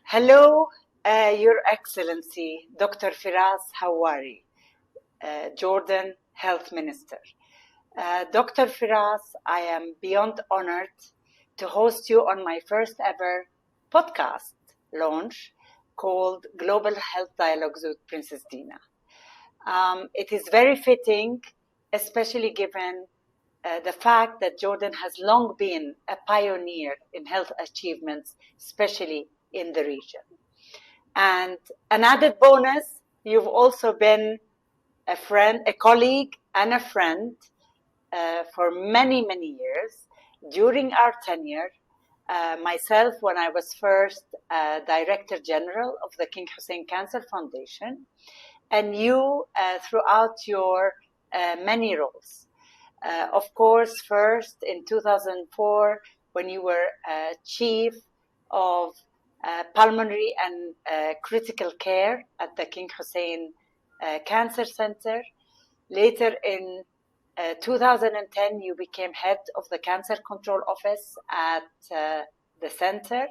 Hello, Your Excellency, Dr. Firas Al-Hawari, Jordan Health Minister. Dr. Firas, I am beyond honored to host you on my first ever podcast launch called Global Health Dialogues with Princess Dina. It is very fitting, especially given the fact that Jordan has long been a pioneer in health achievements, especially in the region. And an added bonus, you've also been a friend, a colleague, and a friend for many, many years. During our tenure, myself, when I was first Director General of the King Hussein Cancer Foundation, and you throughout your many roles. Of course, first in 2004, when you were chief of pulmonary and critical care at the King Hussein Cancer Center. Later in 2010, you became head of the Cancer Control Office at the center.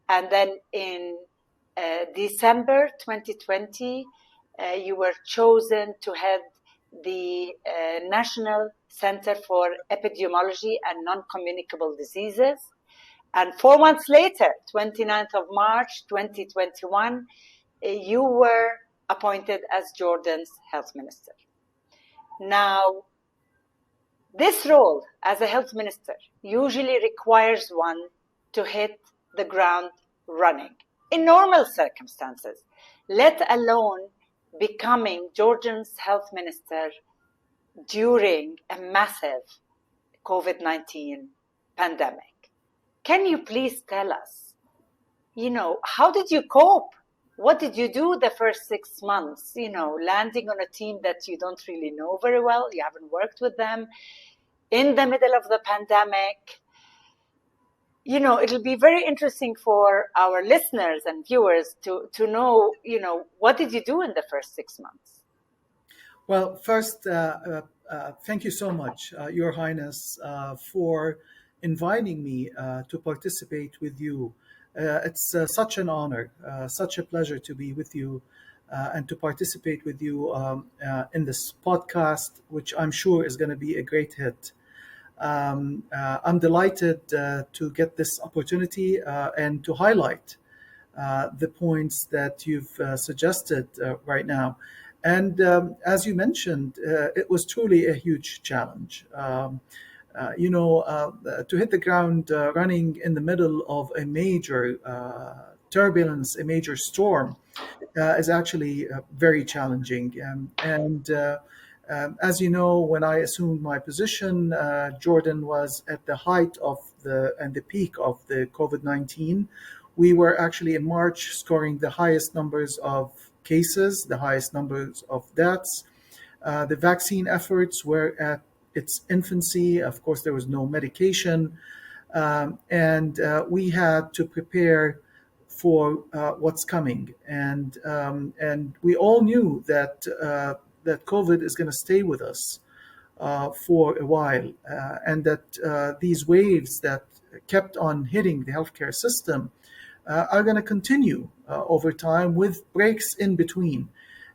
And then in December 2020, you were chosen to head the National Center for Epidemiology and Non-Communicable Diseases. And 4 months later, 29th of March, 2021, you were appointed as Jordan's health minister. Now, this role as a health minister usually requires one to hit the ground running in normal circumstances, let alone becoming Jordan's health minister during a massive COVID-19 pandemic. Can you please tell us, how did you cope? What did you do the first 6 months, landing on a team that you don't really know very well, you haven't worked with them, in the middle of the pandemic? It'll be very interesting for our listeners and viewers to know, what did you do in the first 6 months? Well, first, thank you so much, Your Highness, for inviting me to participate with you. It's such an honor, such a pleasure to be with you and to participate with you in this podcast, which I'm sure is going to be a great hit. I'm delighted to get this opportunity and to highlight the points that you've suggested right now. And as you mentioned, it was truly a huge challenge. To hit the ground running in the middle of a major turbulence, a major storm, is actually very challenging. As you know, when I assumed my position, Jordan was at the height of the peak of the COVID-19. We were actually in March scoring the highest numbers of cases, the highest numbers of deaths. The vaccine efforts were at its infancy. Of course, there was no medication, and we had to prepare for what's coming. And we all knew that COVID is going to stay with us for a while, and that these waves that kept on hitting the healthcare system are going to continue over time with breaks in between.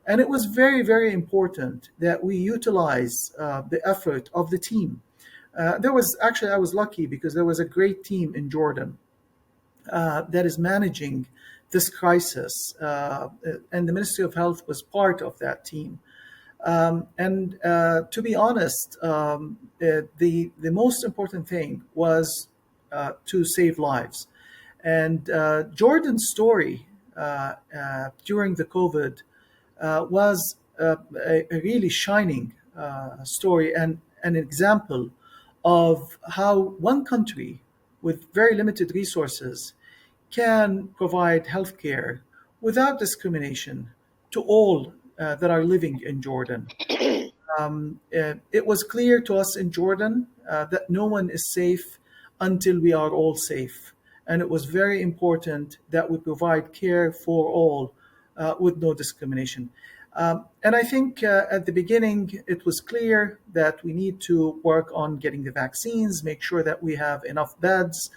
And it was very, very important that we utilize the effort of the team. I was lucky because there was a great team in Jordan that is managing this crisis, and the Ministry of Health was part of that team. To be honest, the most important thing was to save lives. And Jordan's story during the COVID was a really shining story and an example of how one country with very limited resources can provide healthcare without discrimination to all that are living in Jordan. It was clear to us in Jordan that no one is safe until we are all safe. And it was very important that we provide care for all with no discrimination. And I think at the beginning, it was clear that we need to work on getting the vaccines, make sure that we have enough beds.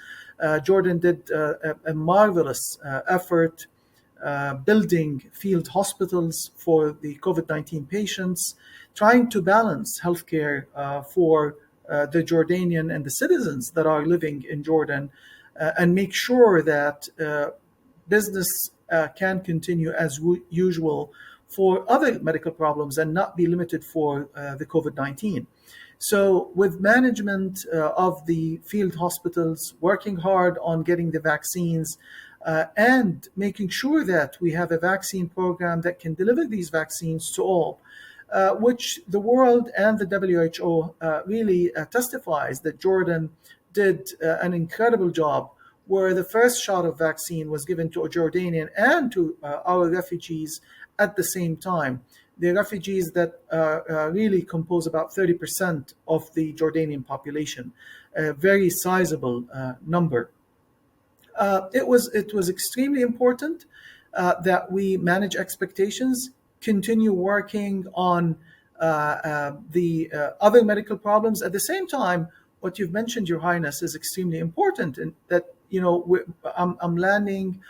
Jordan did a marvelous effort building field hospitals for the COVID 19 patients, trying to balance healthcare for the Jordanian and the citizens that are living in Jordan, and make sure that business can continue as usual for other medical problems and not be limited for the COVID 19. So, with management of the field hospitals, working hard on getting the vaccines, and making sure that we have a vaccine program that can deliver these vaccines to all, which the world and the WHO really testifies that Jordan did an incredible job, where the first shot of vaccine was given to a Jordanian and to our refugees at the same time. The refugees that really compose about 30% of the Jordanian population, a very sizable number. It was extremely important that we manage expectations, continue working on the other medical problems. At the same time, what you've mentioned, Your Highness, is extremely important, and that I'm landing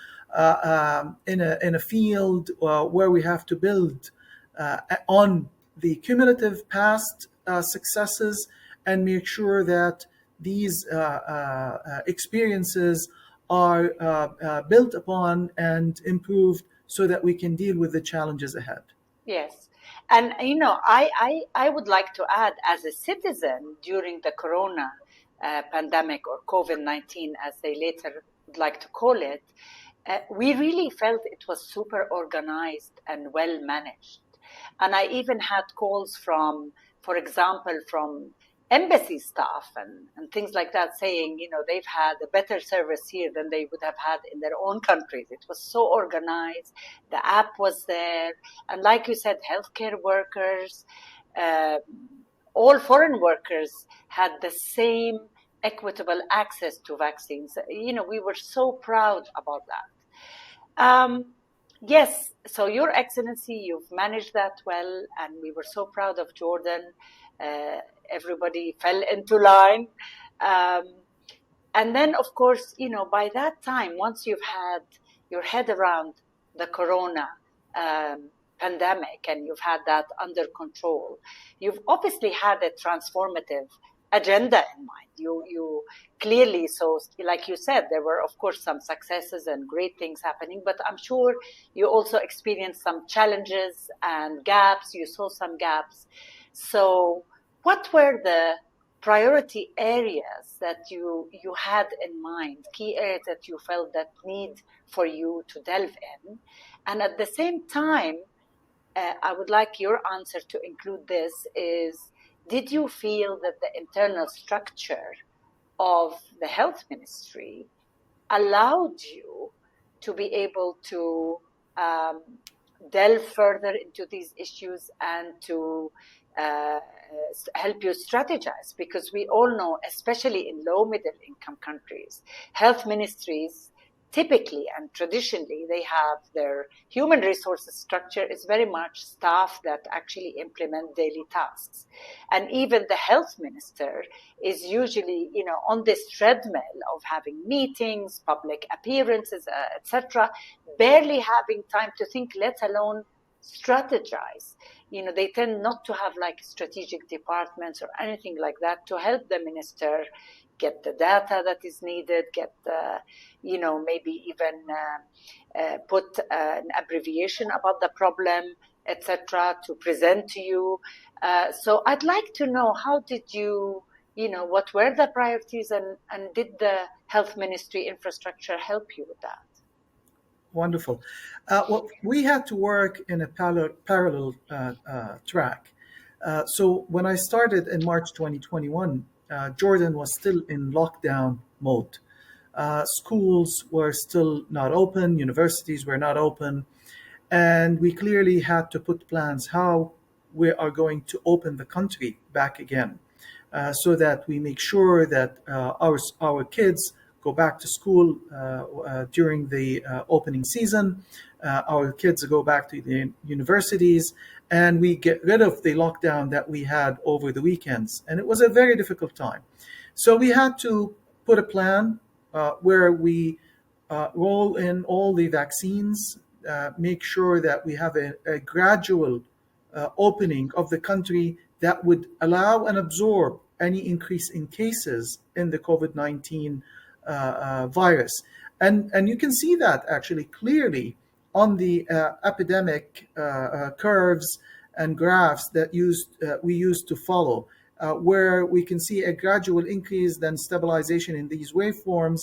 in a field where we have to build on the cumulative past successes and make sure that these experiences are built upon and improved so that we can deal with the challenges ahead. Yes. And, I would like to add, as a citizen during the corona pandemic, or COVID-19, as they later would like to call it, we really felt it was super organized and well managed. And I even had calls from, for example, from embassy staff and things like that, saying, they've had a better service here than they would have had in their own countries. It was so organized. The app was there. And like you said, healthcare workers, all foreign workers had the same equitable access to vaccines. We were so proud about that. Yes, so Your Excellency, you've managed that well, and we were so proud of Jordan. Everybody fell into line. And then, of course, by that time, once you've had your head around the corona pandemic and you've had that under control, you've obviously had a transformative agenda in mind. You clearly, so like you said, there were, of course, some successes and great things happening, but I'm sure you also experienced some challenges and gaps. You saw some gaps. So what were the priority areas that you had in mind, key areas that you felt that need for you to delve in? And at the same time, I would like your answer to include this is, did you feel that the internal structure of the health ministry allowed you to be able to delve further into these issues and to help you strategize? Because we all know, especially in low middle income countries, health ministries typically and traditionally, they have their human resources structure is very much staff that actually implement daily tasks. And even the health minister is usually, on this treadmill of having meetings, public appearances, etc., barely having time to think, let alone strategize. They tend not to have like strategic departments or anything like that to help the minister get the data that is needed, get the, maybe even put an abbreviation about the problem, etc., to present to you. So I'd like to know, how did you, what were the priorities, and did the health ministry infrastructure help you with that? Wonderful. Well, we had to work in a parallel track. So when I started in March 2021, Jordan was still in lockdown mode. Schools were still not open, universities were not open, and we clearly had to put plans how we are going to open the country back again, so that we make sure that our kids go back to school during the opening season. Our kids go back to the universities, and we get rid of the lockdown that we had over the weekends. And it was a very difficult time. So we had to put a plan where we roll in all the vaccines, make sure that we have a gradual opening of the country that would allow and absorb any increase in cases in the COVID-19 virus. And you can see that actually clearly on the epidemic curves and graphs that we used to follow, where we can see a gradual increase, then stabilization in these waveforms,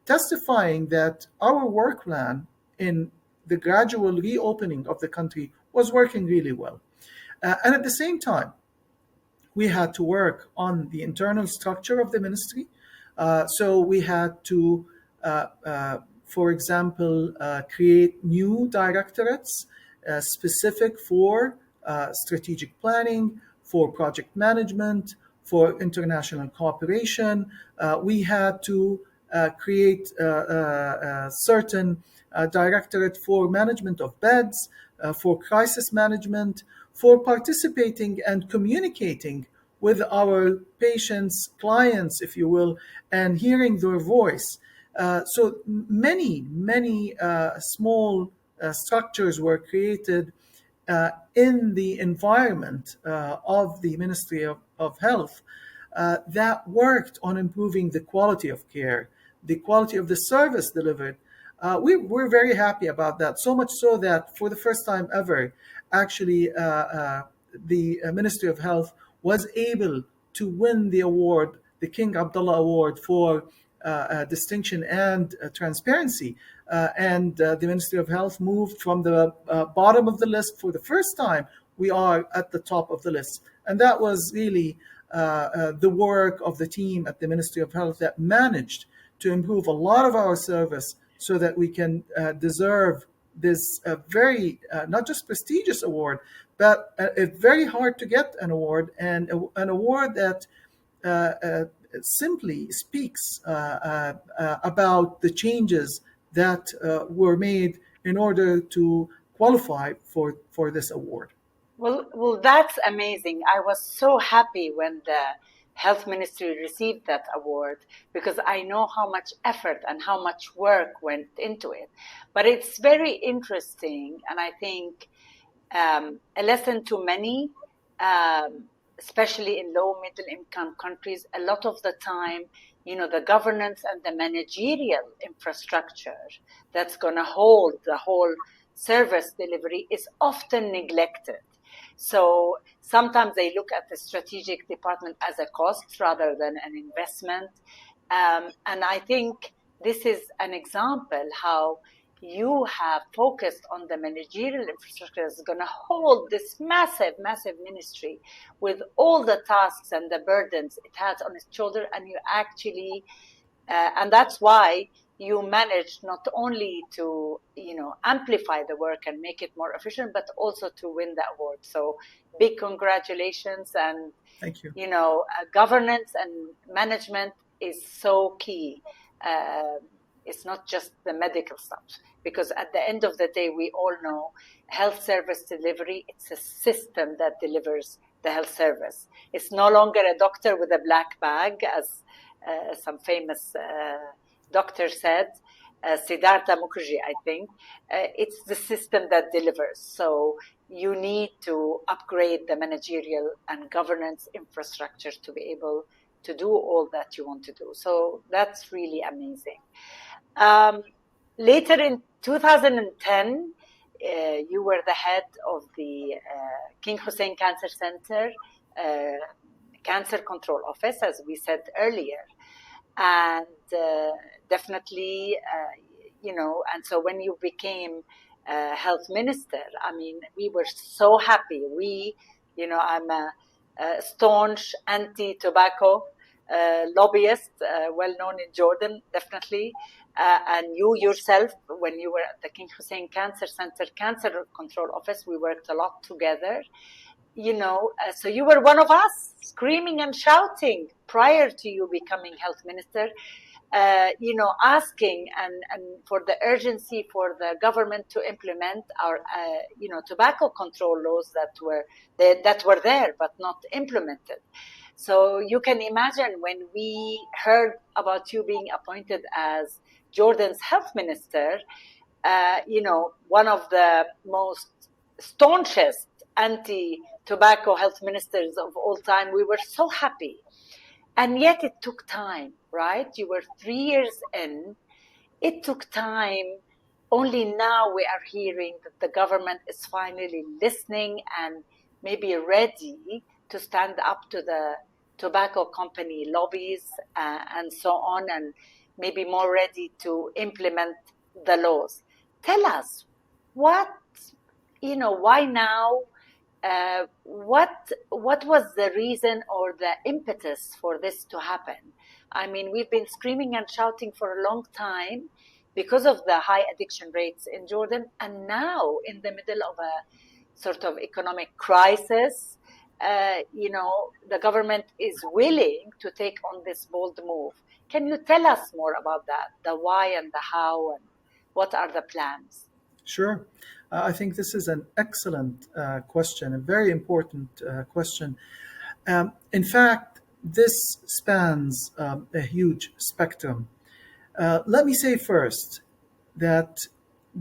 testifying that our work plan in the gradual reopening of the country was working really well. And at the same time, we had to work on the internal structure of the ministry. So we had to, for example, create new directorates specific for strategic planning, for project management, for international cooperation. We had to create certain directorate for management of beds, for crisis management, for participating and communicating with our patients, clients, if you will, and hearing their voice. So many small structures were created in the environment of the Ministry of Health that worked on improving the quality of care, the quality of the service delivered. We're very happy about that, so much so that for the first time ever, actually, the Ministry of Health was able to win the award, the King Abdullah Award for distinction and transparency. And the Ministry of Health moved from the bottom of the list for the first time. We are at the top of the list. And that was really the work of the team at the Ministry of Health that managed to improve a lot of our service so that we can deserve this very, not just prestigious award, but a very hard to get an award, and an award that simply speaks about the changes that were made in order to qualify for this award. Well, that's amazing. I was so happy when the health ministry received that award because I know how much effort and how much work went into it. But it's very interesting, and I think a lesson to many, especially in low middle income countries. A lot of the time, the governance and the managerial infrastructure that's going to hold the whole service delivery is often neglected. So sometimes they look at the strategic department as a cost rather than an investment. And I think this is an example how you have focused on the managerial infrastructure that's going to hold this massive ministry with all the tasks and the burdens it has on its shoulder. And you actually, and that's why you managed not only to, amplify the work and make it more efficient, but also to win the award. So big congratulations. And, Thank you. Governance and management is so key. It's not just the medical stuff, because at the end of the day, we all know health service delivery, it's a system that delivers the health service. It's no longer a doctor with a black bag, as some famous doctor said, Siddhartha Mukherjee, I think. It's the system that delivers. So you need to upgrade the managerial and governance infrastructure to be able to do all that you want to do. So that's really amazing. Later in 2010, you were the head of the King Hussein Cancer Center Cancer Control Office, as we said earlier. And definitely, and so when you became health minister, I mean, we were so happy. I'm a staunch anti-tobacco lobbyist, well known in Jordan, definitely. And you yourself, when you were at the King Hussein Cancer Center Cancer Control Office, we worked a lot together. so you were one of us screaming and shouting prior to you becoming health minister, asking and for the urgency for the government to implement our, tobacco control laws that were there but not implemented. So you can imagine when we heard about you being appointed as Jordan's health minister, one of the most staunchest anti-tobacco health ministers of all time, we were so happy. And yet it took time, right? You were 3 years in. It took time. Only now we are hearing that the government is finally listening and maybe ready to stand up to the tobacco company lobbies and so on, and maybe more ready to implement the laws. Tell us why now? What was the reason or the impetus for this to happen? I mean, we've been screaming and shouting for a long time because of the high addiction rates in Jordan, and now in the middle of a sort of economic crisis, the government is willing to take on this bold move. Can you tell us more about that, the why and the how, and what are the plans? Sure. I think this is an excellent question, a very important question. In fact, this spans a huge spectrum. Let me say first that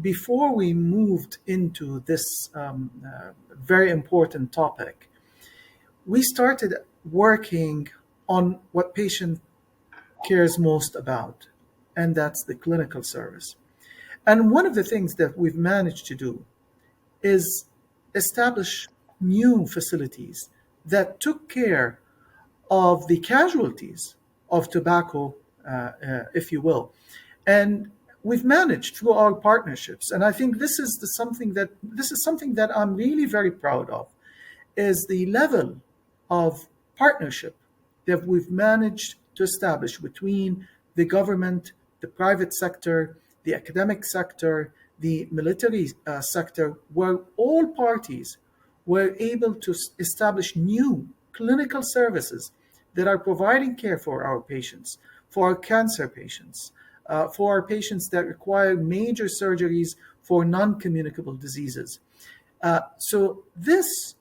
before we moved into this very important topic, we started working on what patient cares most about, and that's the clinical service. And one of the things that we've managed to do is establish new facilities that took care of the casualties of tobacco, if you will. And we've managed through our partnerships, and I think this is something that I'm really very proud of, is the level of partnership that we've managed to establish between the government, the private sector, the academic sector, the military sector, where all parties were able to establish new clinical services that are providing care for our patients, for our cancer patients, for our patients that require major surgeries for non-communicable diseases. So this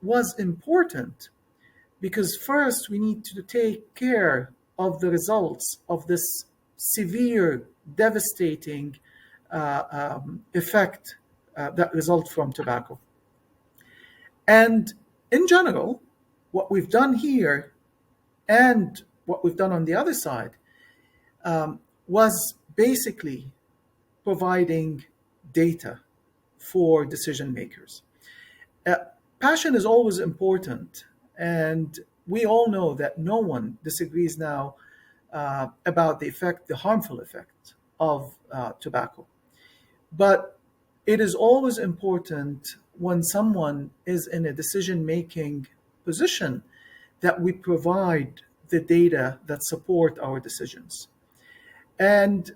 was important because first we need to take care of the results of this severe, devastating effect that results from tobacco. And in general, what we've done here and what we've done on the other side was basically providing data for decision makers. Passion is always important, and we all know that no one disagrees now about the harmful effect of tobacco. But it is always important when someone is in a decision-making position that we provide the data that support our decisions. And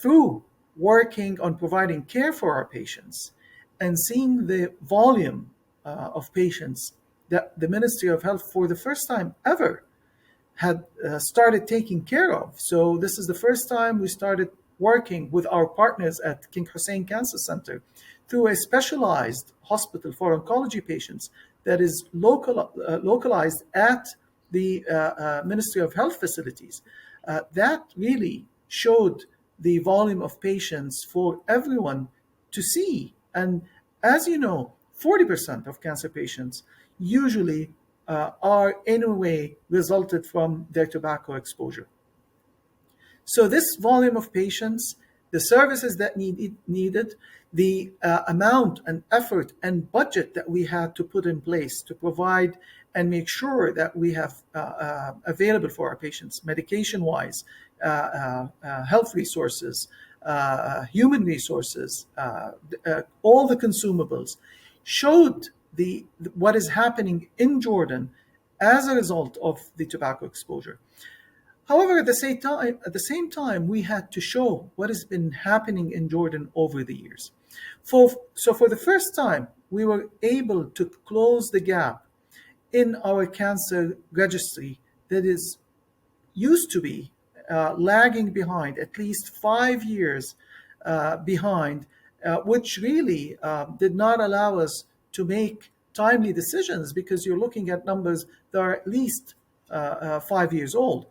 through working on providing care for our patients and seeing the volume of patients that the Ministry of Health, for the first time ever, had started taking care of. So this is the first time we started working with our partners at King Hussein Cancer Center through a specialized hospital for oncology patients that is localized at the Ministry of Health facilities. That really showed the volume of patients for everyone to see. And as you know, 40% of cancer patients usually are in a way resulted from their tobacco exposure. So this volume of patients, the services that needed, the amount and effort and budget that we had to put in place to provide and make sure that we have available for our patients, medication-wise, health resources, human resources, all the consumables, showed what is happening in Jordan as a result of the tobacco exposure. However, at the same time, we had to show what has been happening in Jordan over the years. So for the first time, we were able to close the gap in our cancer registry that is used to be lagging behind, at least 5 years behind, which really did not allow us to make timely decisions because you're looking at numbers that are at least 5 years old.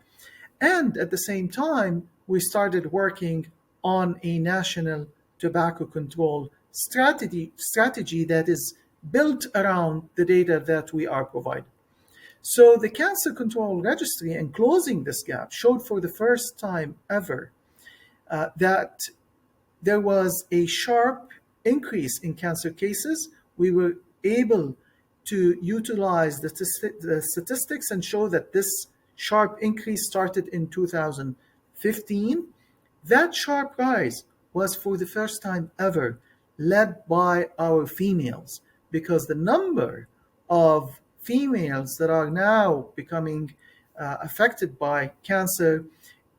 And at the same time, we started working on a national tobacco control strategy that is built around the data that we are providing. So the Cancer Control Registry and closing this gap showed for the first time ever that there was a sharp increase in cancer cases. We were able to utilize the statistics and show that this sharp increase started in 2015. That sharp rise was for the first time ever led by our females, because the number of females that are now becoming affected by cancer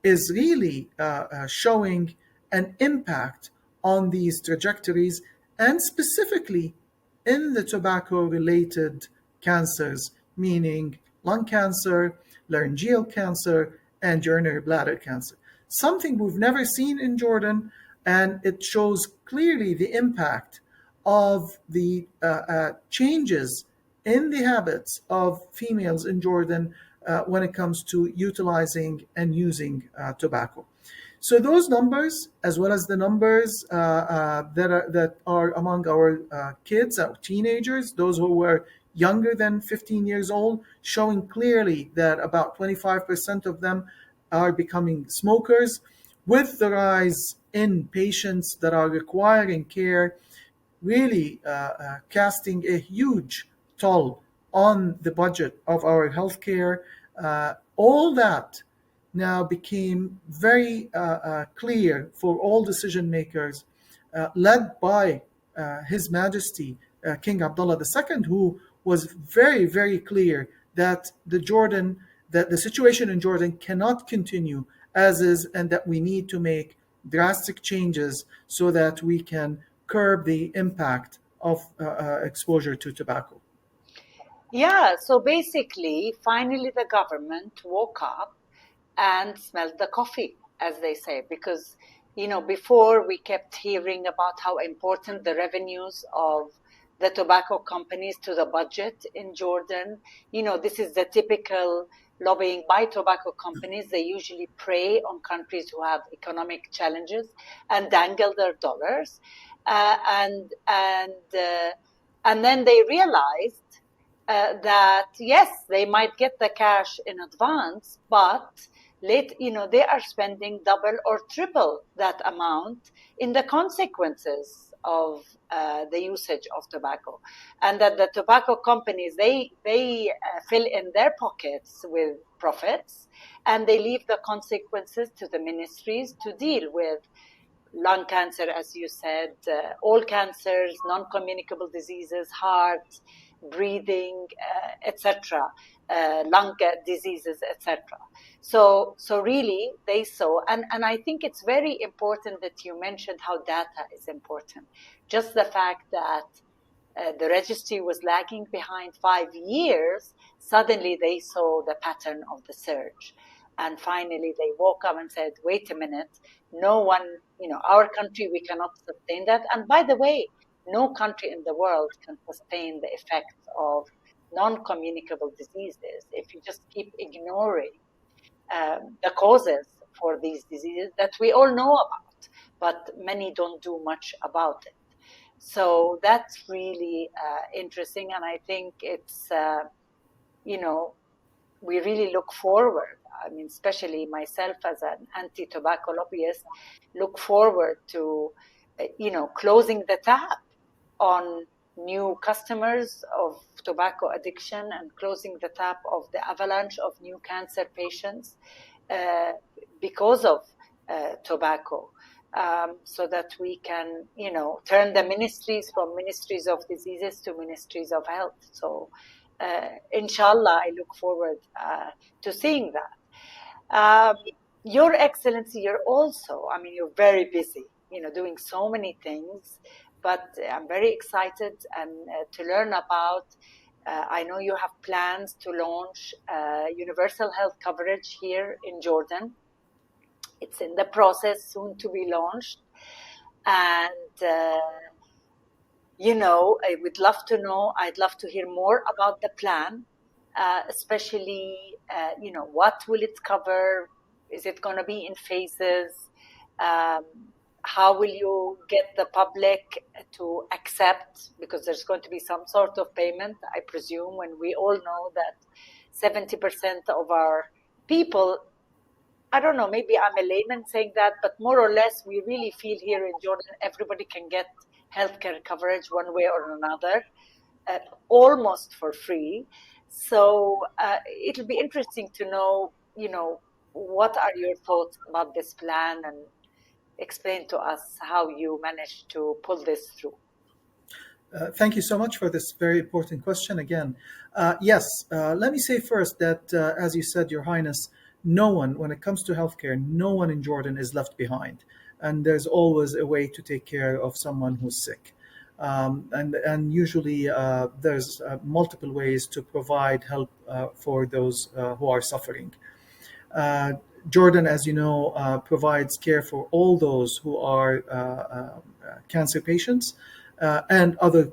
is really showing an impact on these trajectories, and specifically in the tobacco related cancers, meaning lung cancer, laryngeal cancer, and urinary bladder cancer. Something we've never seen in Jordan, and it shows clearly the impact of the changes in the habits of females in Jordan when it comes to utilizing and using tobacco. So those numbers, as well as the numbers that are among our kids, our teenagers, those who were younger than 15 years old, showing clearly that about 25% of them are becoming smokers, with the rise in patients that are requiring care, really casting a huge toll on the budget of our healthcare. All that now became very clear for all decision makers, led by His Majesty King Abdullah II, who was very, very clear that the situation in Jordan cannot continue as is, and that we need to make drastic changes so that we can curb the impact of exposure to tobacco. Yeah, so basically, finally, the government woke up and smelled the coffee, as they say, because, before we kept hearing about how important the revenues of the tobacco companies to the budget in Jordan. This is the typical lobbying by tobacco companies. They usually prey on countries who have economic challenges and dangle their dollars. And then they realized that yes, they might get the cash in advance, but they are spending double or triple that amount in the consequences of the usage of tobacco, and that the tobacco companies they fill in their pockets with profits, and they leave the consequences to the ministries to deal with. Lung cancer, as you said, all cancers, non-communicable diseases, heart, breathing, etc., lung diseases, etc. So really, they saw, and I think it's very important that you mentioned how data is important. Just the fact that the registry was lagging behind 5 years, suddenly they saw the pattern of the surge. And finally, they woke up and said, wait a minute, no one, our country, we cannot sustain that. And by the way, no country in the world can sustain the effects of non-communicable diseases if you just keep ignoring the causes for these diseases that we all know about, but many don't do much about it. So that's really interesting. And I think it's, we really look forward. I mean, especially myself as an anti-tobacco lobbyist, look forward to, closing the tap on new customers of tobacco addiction and closing the tap of the avalanche of new cancer patients because of tobacco. So that we can, turn the ministries from ministries of diseases to ministries of health. So, inshallah, I look forward to seeing that. Your Excellency, you're very busy, doing so many things, but I'm very excited and to learn about I know you have plans to launch universal health coverage here in Jordan. It's in the process, soon to be launched. And, I would love to know, I'd love to hear more about the plan, especially, what will it cover? Is it going to be in phases? Um, how will you get the public to accept? Because there's going to be some sort of payment, I presume, when we all know that 70% of our people, I don't know, maybe I'm a layman saying that, but more or less, we really feel here in Jordan, everybody can get healthcare coverage one way or another, almost for free. So it'll be interesting to know, what are your thoughts about this plan, and explain to us how you managed to pull this through. Thank you so much for this very important question again. Yes, let me say first that, as you said, Your Highness, no one, when it comes to healthcare, no one in Jordan is left behind. And there's always a way to take care of someone who's sick. And usually there's multiple ways to provide help for those who are suffering. Uh, Jordan, as you know, provides care for all those who are cancer patients and other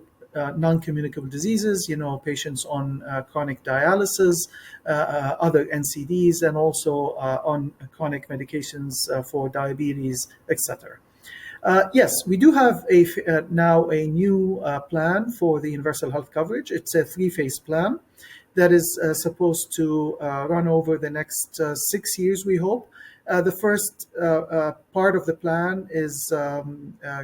non-communicable diseases, patients on chronic dialysis, other NCDs, and also on chronic medications for diabetes, etc. Yes, we do have now a new plan for the universal health coverage. It's a three-phase plan that is supposed to run over the next 6 years, we hope. The first part of the plan is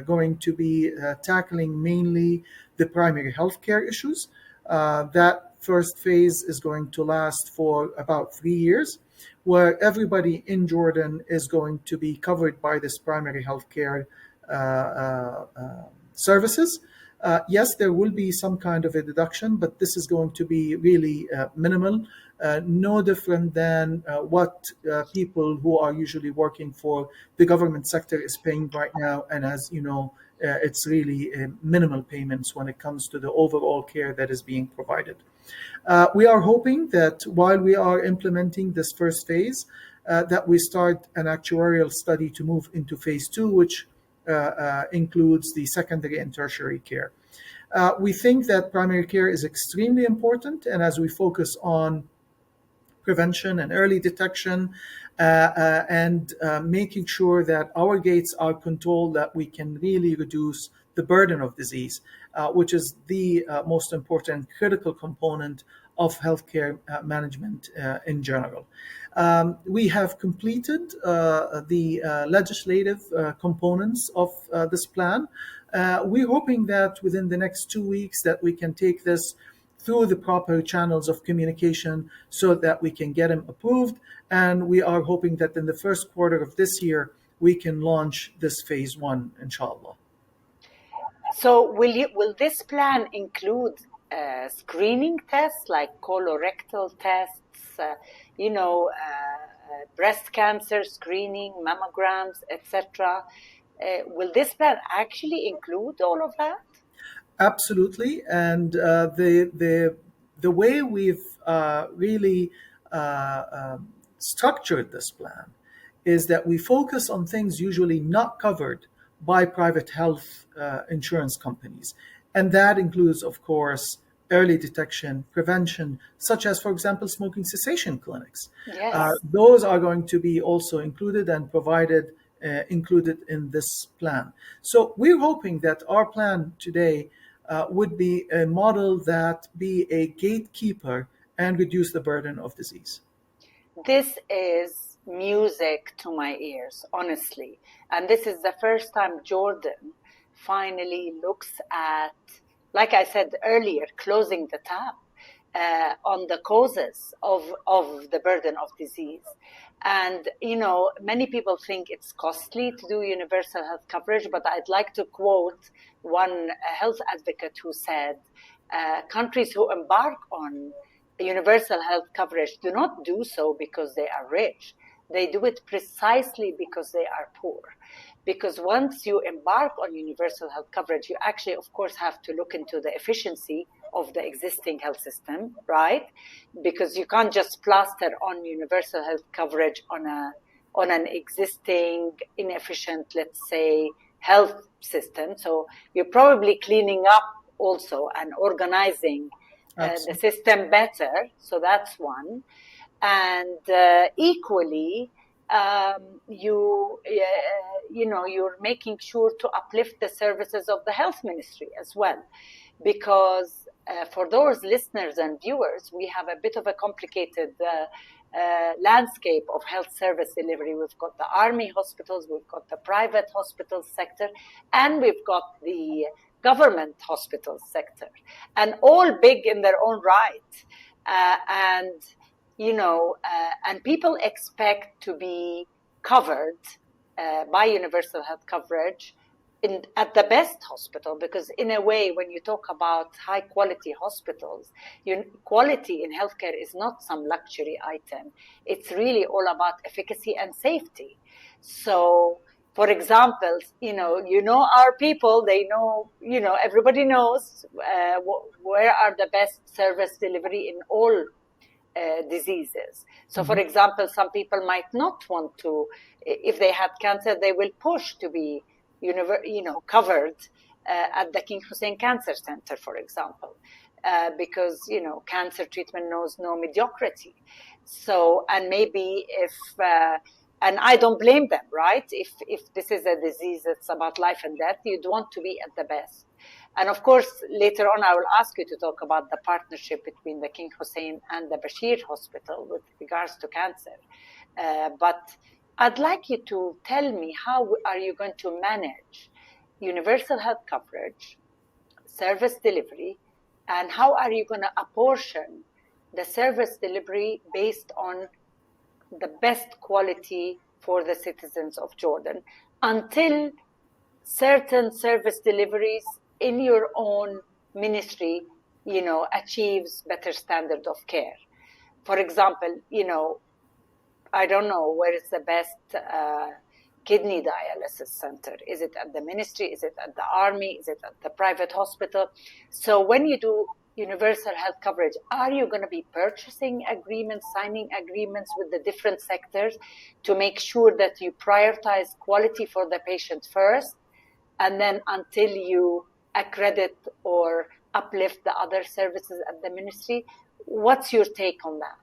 going to be tackling mainly the primary healthcare issues. That first phase is going to last for about 3 years, where everybody in Jordan is going to be covered by this primary healthcare services. Yes, there will be some kind of a deduction, but this is going to be really minimal, no different than what people who are usually working for the government sector is paying right now. And as you know, it's really minimal payments when it comes to the overall care that is being provided. We are hoping that while we are implementing this first phase, that we start an actuarial study to move into phase two, which includes the secondary and tertiary care. We think that primary care is extremely important, and as we focus on prevention and early detection and making sure that our gates are controlled, that we can really reduce the burden of disease, which is the most important critical component of healthcare management in general. We have completed the legislative components of this plan. We're hoping that within the next 2 weeks that we can take this through the proper channels of communication so that we can get them approved. And we are hoping that in the first quarter of this year, we can launch this phase one, inshallah. So will this plan include screening tests like colorectal tests, breast cancer screening, mammograms, etc.? Will this plan actually include all of that? Absolutely, and the way we've really structured this plan is that we focus on things usually not covered by private health insurance companies, and that includes, of course, early detection, prevention, such as, for example, smoking cessation clinics. Yes. Those are going to be also included and provided. Included in this plan. So we're hoping that our plan today would be a model that be a gatekeeper and reduce the burden of disease. This is music to my ears, honestly. And this is the first time Jordan finally looks at, like I said earlier, closing the tap on the causes of the burden of disease. And, many people think it's costly to do universal health coverage, but I'd like to quote one health advocate who said, countries who embark on universal health coverage do not do so because they are rich. They do it precisely because they are poor. Because once you embark on universal health coverage, you actually, of course, have to look into the efficiency of the existing health system, right? Because you can't just plaster on universal health coverage on an existing inefficient, let's say, health system. So you're probably cleaning up also and organizing the Absolutely. system better. So that's one. And equally, you're making sure to uplift the services of the health ministry as well, because for those listeners and viewers, we have a bit of a complicated landscape of health service delivery. We've got the army hospitals, we've got the private hospital sector, and we've got the government hospital sector, and all big in their own right. And people expect to be covered by universal health coverage at the best hospital, because in a way, when you talk about high quality hospitals, quality in healthcare is not some luxury item. It's really all about efficacy and safety. So, for example, our people, they know, everybody knows where are the best service delivery in all diseases. So, for example, some people might not want to, if they had cancer, they will push to be, covered at the King Hussein Cancer Center, for example, because cancer treatment knows no mediocrity. So, and maybe if and I don't blame them, right? If this is a disease that's about life and death, you'd want to be at the best. And of course, later on, I will ask you to talk about the partnership between the King Hussein and the Bashir Hospital with regards to cancer. But I'd like you to tell me, how are you going to manage universal health coverage, service delivery, and how are you going to apportion the service delivery based on the best quality for the citizens of Jordan until certain service deliveries in your own ministry, achieves better standard of care. For example, I don't know where is the best kidney dialysis center. Is it at the ministry? Is it at the army? Is it at the private hospital? So when you do universal health coverage, are you going to be purchasing agreements, signing agreements with the different sectors to make sure that you prioritize quality for the patient first, and then until you accredit or uplift the other services at the ministry? What's your take on that?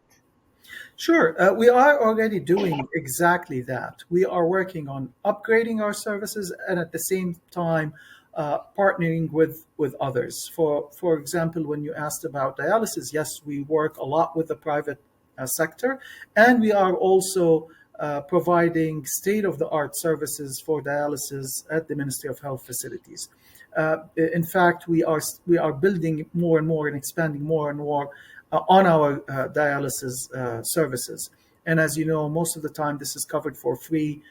Sure. We are already doing exactly that. We are working on upgrading our services and at the same time partnering with others. For example, when you asked about dialysis, yes, we work a lot with the private sector, and we are also providing state-of-the-art services for dialysis at the Ministry of Health facilities. In fact, we are building more and more and expanding more and more on our dialysis services. And as you know, most of the time this is covered for free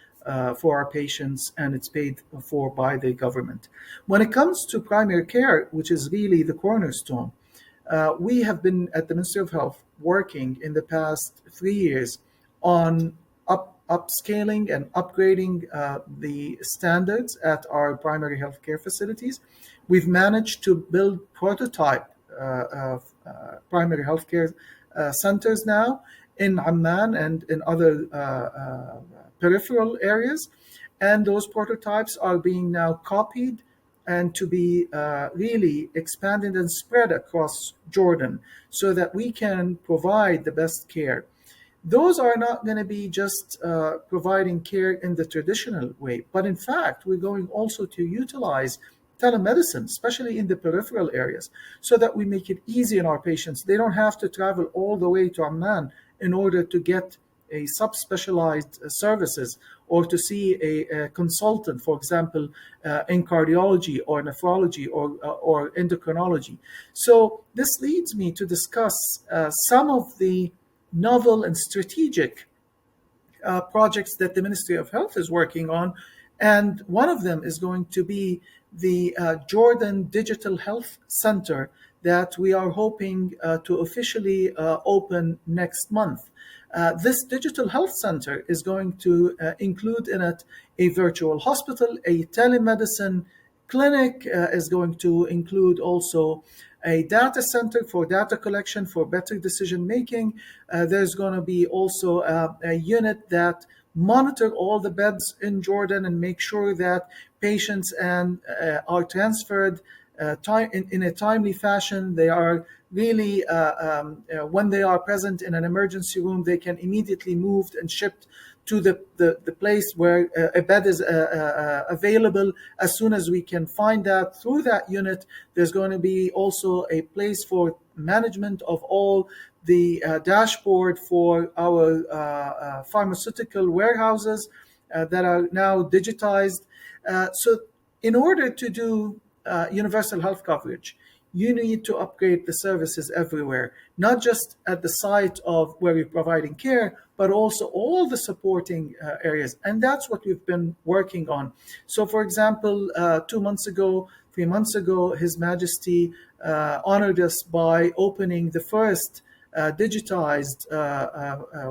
for our patients, and it's paid for by the government. When it comes to primary care, which is really the cornerstone, we have been at the Ministry of Health working in the past 3 years on upscaling and upgrading the standards at our primary health care facilities. We've managed to build prototype primary healthcare centers now in Amman and in other peripheral areas. And those prototypes are being now copied and to be really expanded and spread across Jordan so that we can provide the best care. Those are not going to be just providing care in the traditional way, but in fact, we're going also to utilize telemedicine, especially in the peripheral areas, so that we make it easy on our patients. They don't have to travel all the way to Amman in order to get a subspecialized services or to see a consultant, for example, in cardiology or nephrology or endocrinology. So this leads me to discuss some of the novel and strategic projects that the Ministry of Health is working on. And one of them is going to be the Jordan Digital Health Center that we are hoping to officially open next month. This digital health center is going to include in it a virtual hospital, a telemedicine clinic, is going to include also a data center for data collection for better decision making. There's going to be also a unit that monitor all the beds in Jordan and make sure that patients are transferred in a timely fashion. They are really, when they are present in an emergency room, they can immediately moved and shipped to the place where a bed is available as soon as we can find that. Through that unit, there's going to be also a place for management of all the dashboard for our pharmaceutical warehouses that are now digitized. So in order to do universal health coverage, you need to upgrade the services everywhere, not just at the site of where you're providing care, but also all the supporting areas. And that's what we've been working on. So, for example, 2 months ago, 3 months ago, His Majesty honored us by opening the first digitized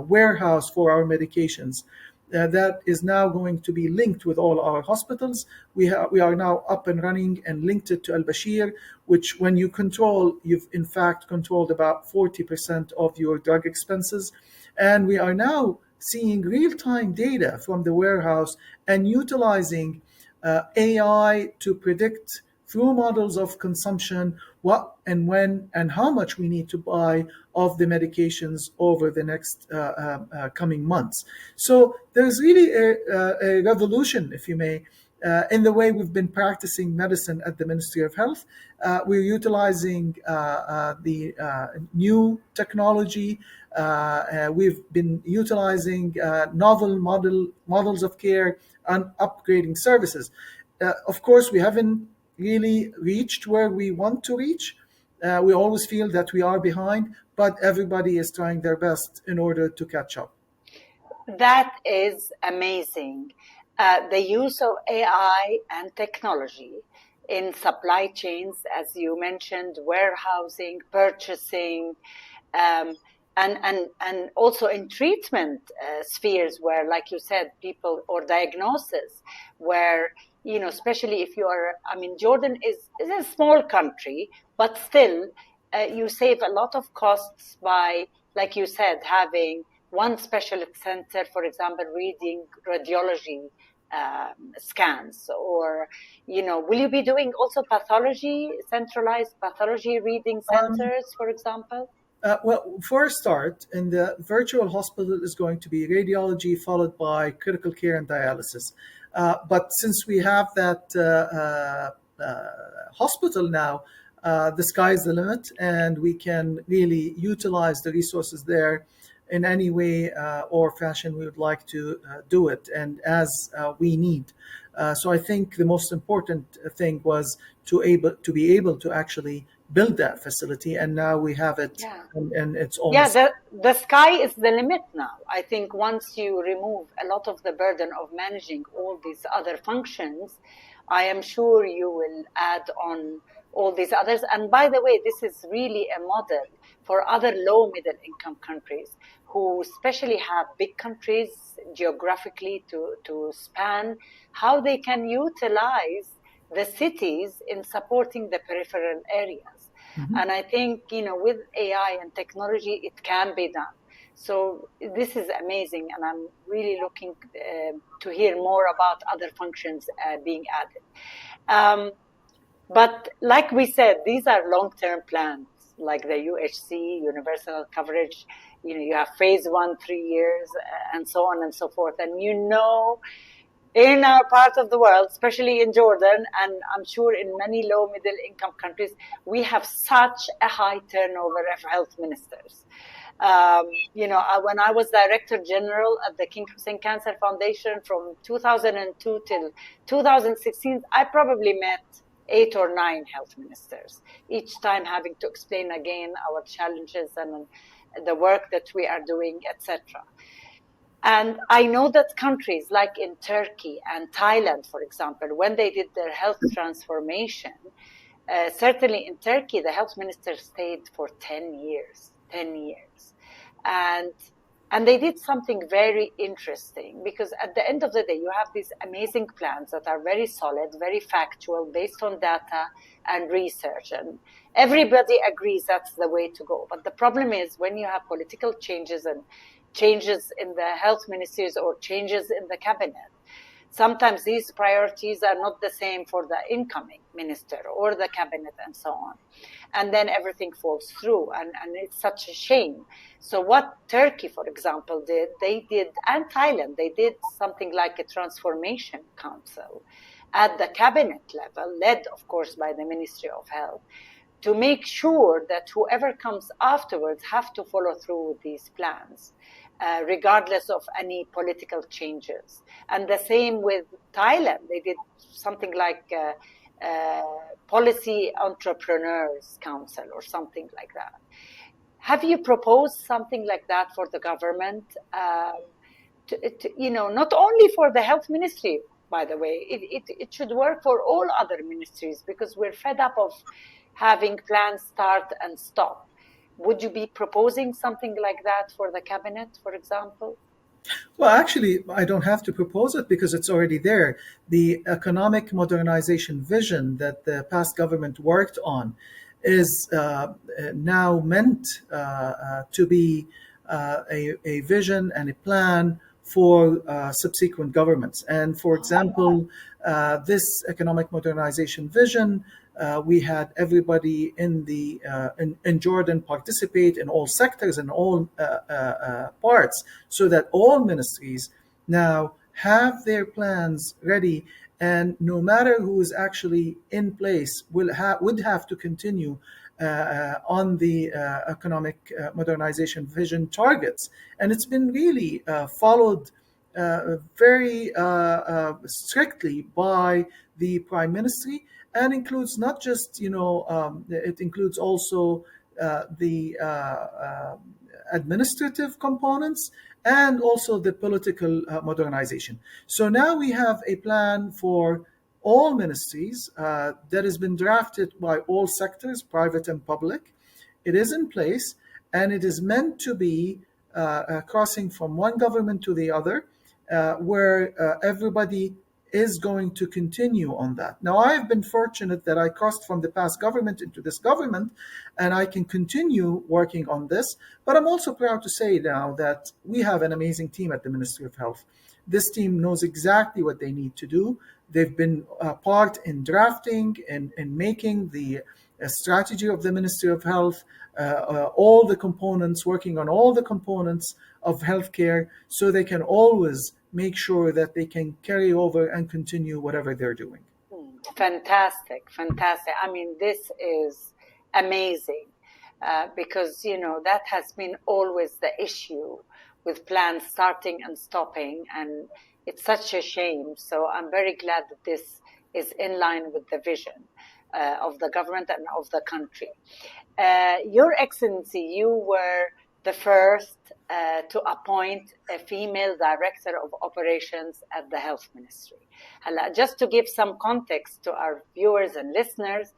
warehouse for our medications. That is now going to be linked with all our hospitals. We are now up and running and linked it to Al Bashir, which when you control, you've in fact controlled about 40% of your drug expenses. And we are now seeing real-time data from the warehouse and utilizing AI to predict through models of consumption what and when and how much we need to buy of the medications over the next coming months. So there's really a revolution, if you may, in the way we've been practicing medicine at the Ministry of Health. We're utilizing the new technology. We've been utilizing novel models of care and upgrading services. Of course, we haven't really reached where we want to reach. We always feel that we are behind, but everybody is trying their best in order to catch up. That is amazing. The use of AI and technology in supply chains, as you mentioned, warehousing, purchasing, and also in treatment spheres where, like you said, people or diagnosis, where, you know, especially if you are, I mean, Jordan is a small country, but still you save a lot of costs by, like you said, having one specialist center, for example, reading radiology scans, or, you know, will you be doing also pathology, centralized pathology reading centers, for example? Well, for a start, in the virtual hospital is going to be radiology followed by critical care and dialysis. But since we have that hospital now, the sky is the limit, and we can really utilize the resources there in any way or fashion we would like to do it, and as we need. So I think the most important thing was to be able to actually build that facility, and now we have it, Yeah. and it's Yeah, almost. the sky is the limit now. I think once you remove a lot of the burden of managing all these other functions, I am sure you will add on all these others. And by the way, this is really a model for other low middle income countries who especially have big countries geographically to span, how they can utilize the cities in supporting the peripheral areas. Mhm. And I think, you know, with AI and technology, it can be done. So this is amazing, and I'm really looking to hear more about other functions being added. But like we said, these are long-term plans, like the UHC, universal coverage. You know, you have phase 1, 3 years, and so on and so forth. And you know, in our part of the world, especially in Jordan, and I'm sure in many low middle income countries, we have such a high turnover of health ministers. You know, when I was Director General at the King Hussein Cancer Foundation from 2002 till 2016, I probably met 8 or 9 health ministers, each time having to explain again our challenges and the work that we are doing, etc. And I know that countries like in Turkey and Thailand, for example, when they did their health transformation, certainly in Turkey, the health minister stayed for 10 years, 10 years. And And they did something very interesting, because at the end of the day, you have these amazing plans that are very solid, very factual, based on data and research. And everybody agrees that's the way to go. But the problem is when you have political changes and changes in the health ministries or changes in the cabinet, sometimes these priorities are not the same for the incoming minister or the cabinet and so on. And then everything falls through, and it's such a shame. So what Turkey, for example, did, and Thailand, they did something like a transformation council at the cabinet level, led, of course, by the Ministry of Health, to make sure that whoever comes afterwards have to follow through with these plans, regardless of any political changes. And the same with Thailand. They did something like Policy Entrepreneurs Council or something like that. Have you proposed something like that for the government? Not only for the health ministry, by the way, it should work for all other ministries, because we're fed up of having plans start and stop. Would you be proposing something like that for the cabinet, for example? Well, actually, I don't have to propose it because it's already there. The economic modernization vision that the past government worked on is now meant to be a vision and a plan for subsequent governments. And for example, this economic modernization vision, we had everybody in Jordan participate in all sectors and all parts, so that all ministries now have their plans ready, and no matter who is actually in place would have to continue on the economic modernization vision targets. And it's been really followed very strictly by the prime ministry, and includes not just, it includes also the administrative components and also the political modernization. So now we have a plan for all ministries that has been drafted by all sectors, private and public. It is in place, and it is meant to be crossing from one government to the other, where everybody is going to continue on that. Now, I've been fortunate that I crossed from the past government into this government, and I can continue working on this. But I'm also proud to say now that we have an amazing team at the Ministry of Health. This team knows exactly what they need to do. They've been part in drafting and making the strategy of the Ministry of Health, all the components, working on all the components of healthcare, so they can always make sure that they can carry over and continue whatever they're doing. Fantastic. I mean, this is amazing, because, that has been always the issue with plans starting and stopping, and it's such a shame. So I'm very glad that this is in line with the vision of the government and of the country. Your Excellency, you were the first to appoint a female director of operations at the health ministry. Just to give some context to our viewers and listeners,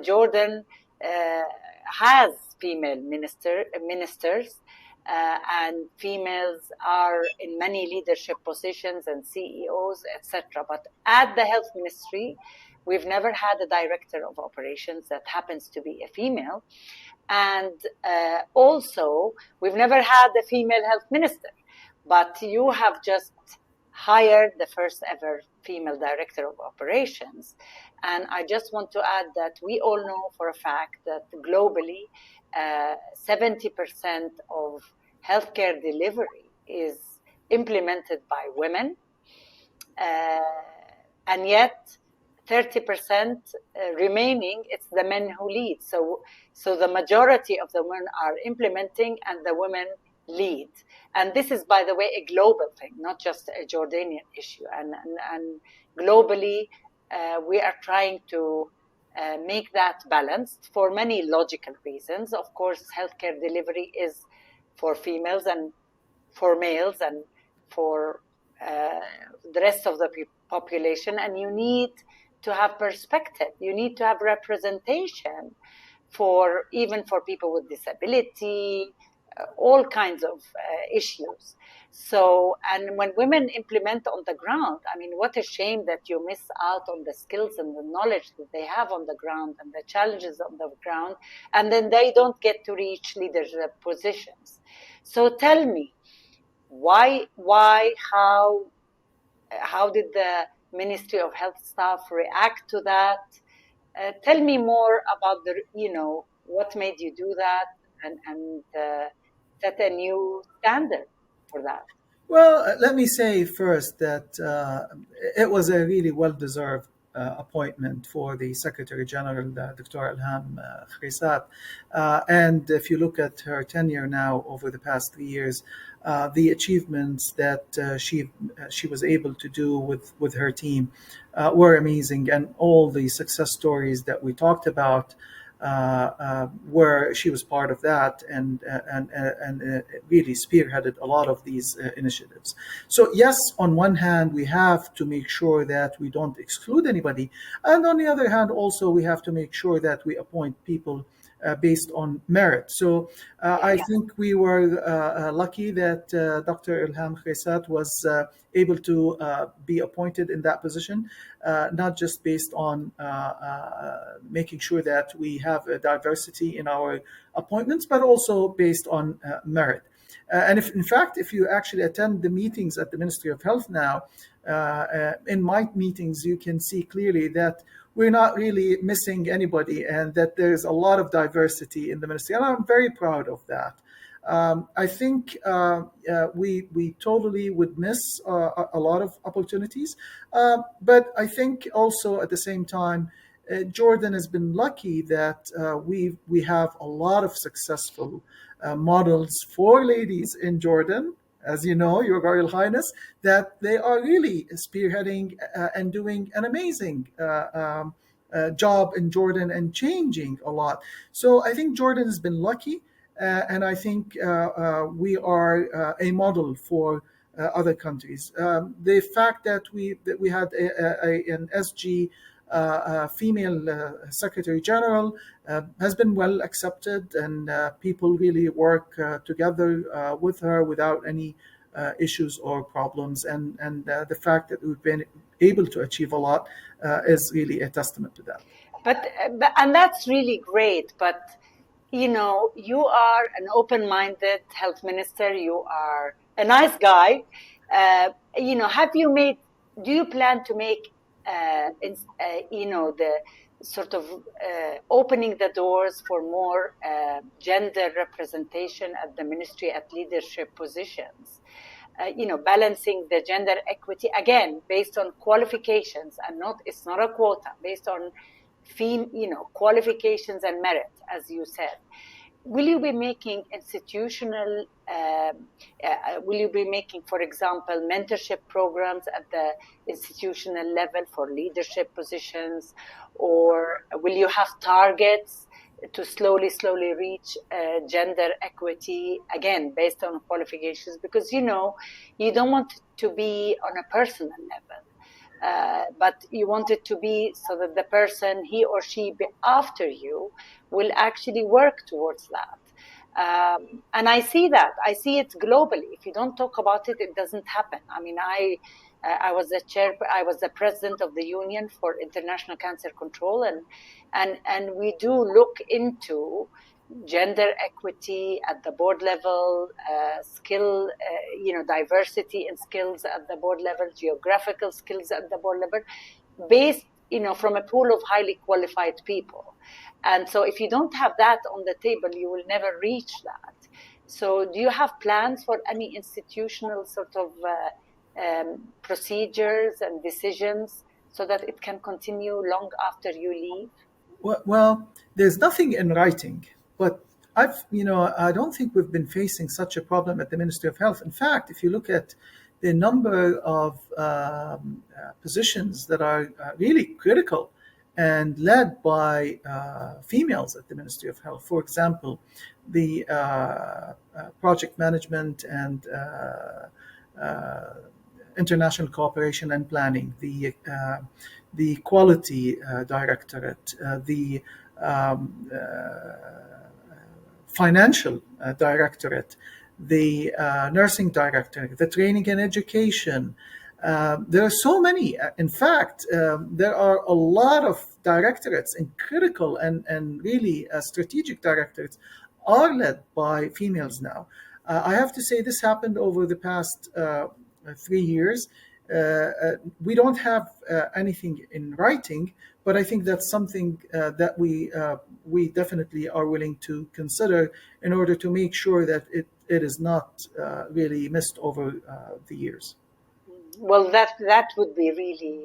Jordan has female ministers, and females are in many leadership positions and CEOs, etc. But at the health ministry, we've never had a director of operations that happens to be a female. And also, we've never had a female health minister, but you have just hired the first ever female director of operations. And I just want to add that we all know for a fact that globally, 70% of healthcare delivery is implemented by women, and yet 30% remaining, it's the men who lead. So the majority of the men are implementing and the women lead. And this is, by the way, a global thing, not just a Jordanian issue. And globally, we are trying to make that balanced for many logical reasons. Of course, healthcare delivery is for females and for males and for the rest of the population. And you need to have perspective. You need to have representation even for people with disability, all kinds of issues. So, and when women implement on the ground, I mean, what a shame that you miss out on the skills and the knowledge that they have on the ground and the challenges on the ground, and then they don't get to reach leadership positions. So tell me, why, how did the Ministry of Health staff react to that? Tell me more about what made you do that, and set a new standard for that. Well, let me say first that it was a really well-deserved appointment for the Secretary General, Dr. Ilham Khaisat. And if you look at her tenure now over the past 3 years, the achievements that she was able to do with her team were amazing, and all the success stories that we talked about where she was part of that, and really spearheaded a lot of these initiatives. So yes, on one hand, we have to make sure that we don't exclude anybody, and on the other hand, also we have to make sure that we appoint people based on merit. So I think we were lucky that Dr. Ilham Khaisat was able to be appointed in that position, not just based on making sure that we have a diversity in our appointments, but also based on merit. And in fact, if you actually attend the meetings at the Ministry of Health now, in my meetings, you can see clearly that we're not really missing anybody, and that there's a lot of diversity in the ministry, and I'm very proud of that. I think we totally would miss a lot of opportunities, but I think also at the same time, Jordan has been lucky that we have a lot of successful models for ladies in Jordan, as you know, Your Royal Highness, that they are really spearheading and doing an amazing job in Jordan and changing a lot. So I think Jordan has been lucky, and I think we are a model for other countries. The fact that we had an SG female Secretary General has been well accepted, and people really work together with her without any issues or problems. And the fact that we've been able to achieve a lot is really a testament to that. But and that's really great. But you are an open-minded health minister. You are a nice guy. Have you made? Do you plan to make? The sort of opening the doors for more gender representation at the ministry at leadership positions. Balancing the gender equity again based on qualifications, and it's not a quota, based on qualifications and merit, as you said. Will you be making will you be making, for example, mentorship programs at the institutional level for leadership positions, or will you have targets to slowly reach gender equity, again, based on qualifications? Because, you don't want it to be on a personal level, but you want it to be so that the person, he or she after you, will actually work towards that. And I see it globally. If you don't talk about it, it doesn't happen. I mean, I was the president of the Union for International Cancer Control, and we do look into gender equity at the board level, diversity in skills at the board level, geographical skills at the board level, based, from a pool of highly qualified people. And so if you don't have that on the table, you will never reach that. So do you have plans for any institutional sort of procedures and decisions so that it can continue long after you leave? Well, there's nothing in writing, but I don't think we've been facing such a problem at the Ministry of Health. In fact, if you look at the number of positions that are really critical and led by females at the Ministry of Health, for example, the project management and international cooperation and planning, the quality directorate, the financial directorate, the nursing directorate, the training and education. There are so many. In fact, there are a lot of directorates and critical and really strategic directorates are led by females now. I have to say this happened over the past 3 years. We don't have anything in writing, but I think that's something that we definitely are willing to consider in order to make sure that it is not really missed over the years. Well, that would be really,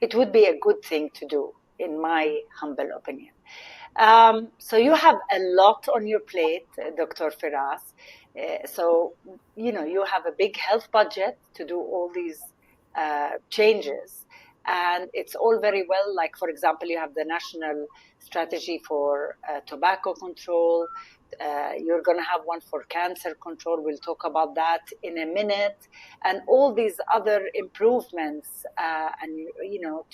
it would be a good thing to do, in my humble opinion. So you have a lot on your plate, Dr. Firas. So, you have a big health budget to do all these changes. And it's all very well, like, for example, you have the national strategy for tobacco control. You're going to have one for cancer control. We'll talk about that in a minute. And all these other improvements, and,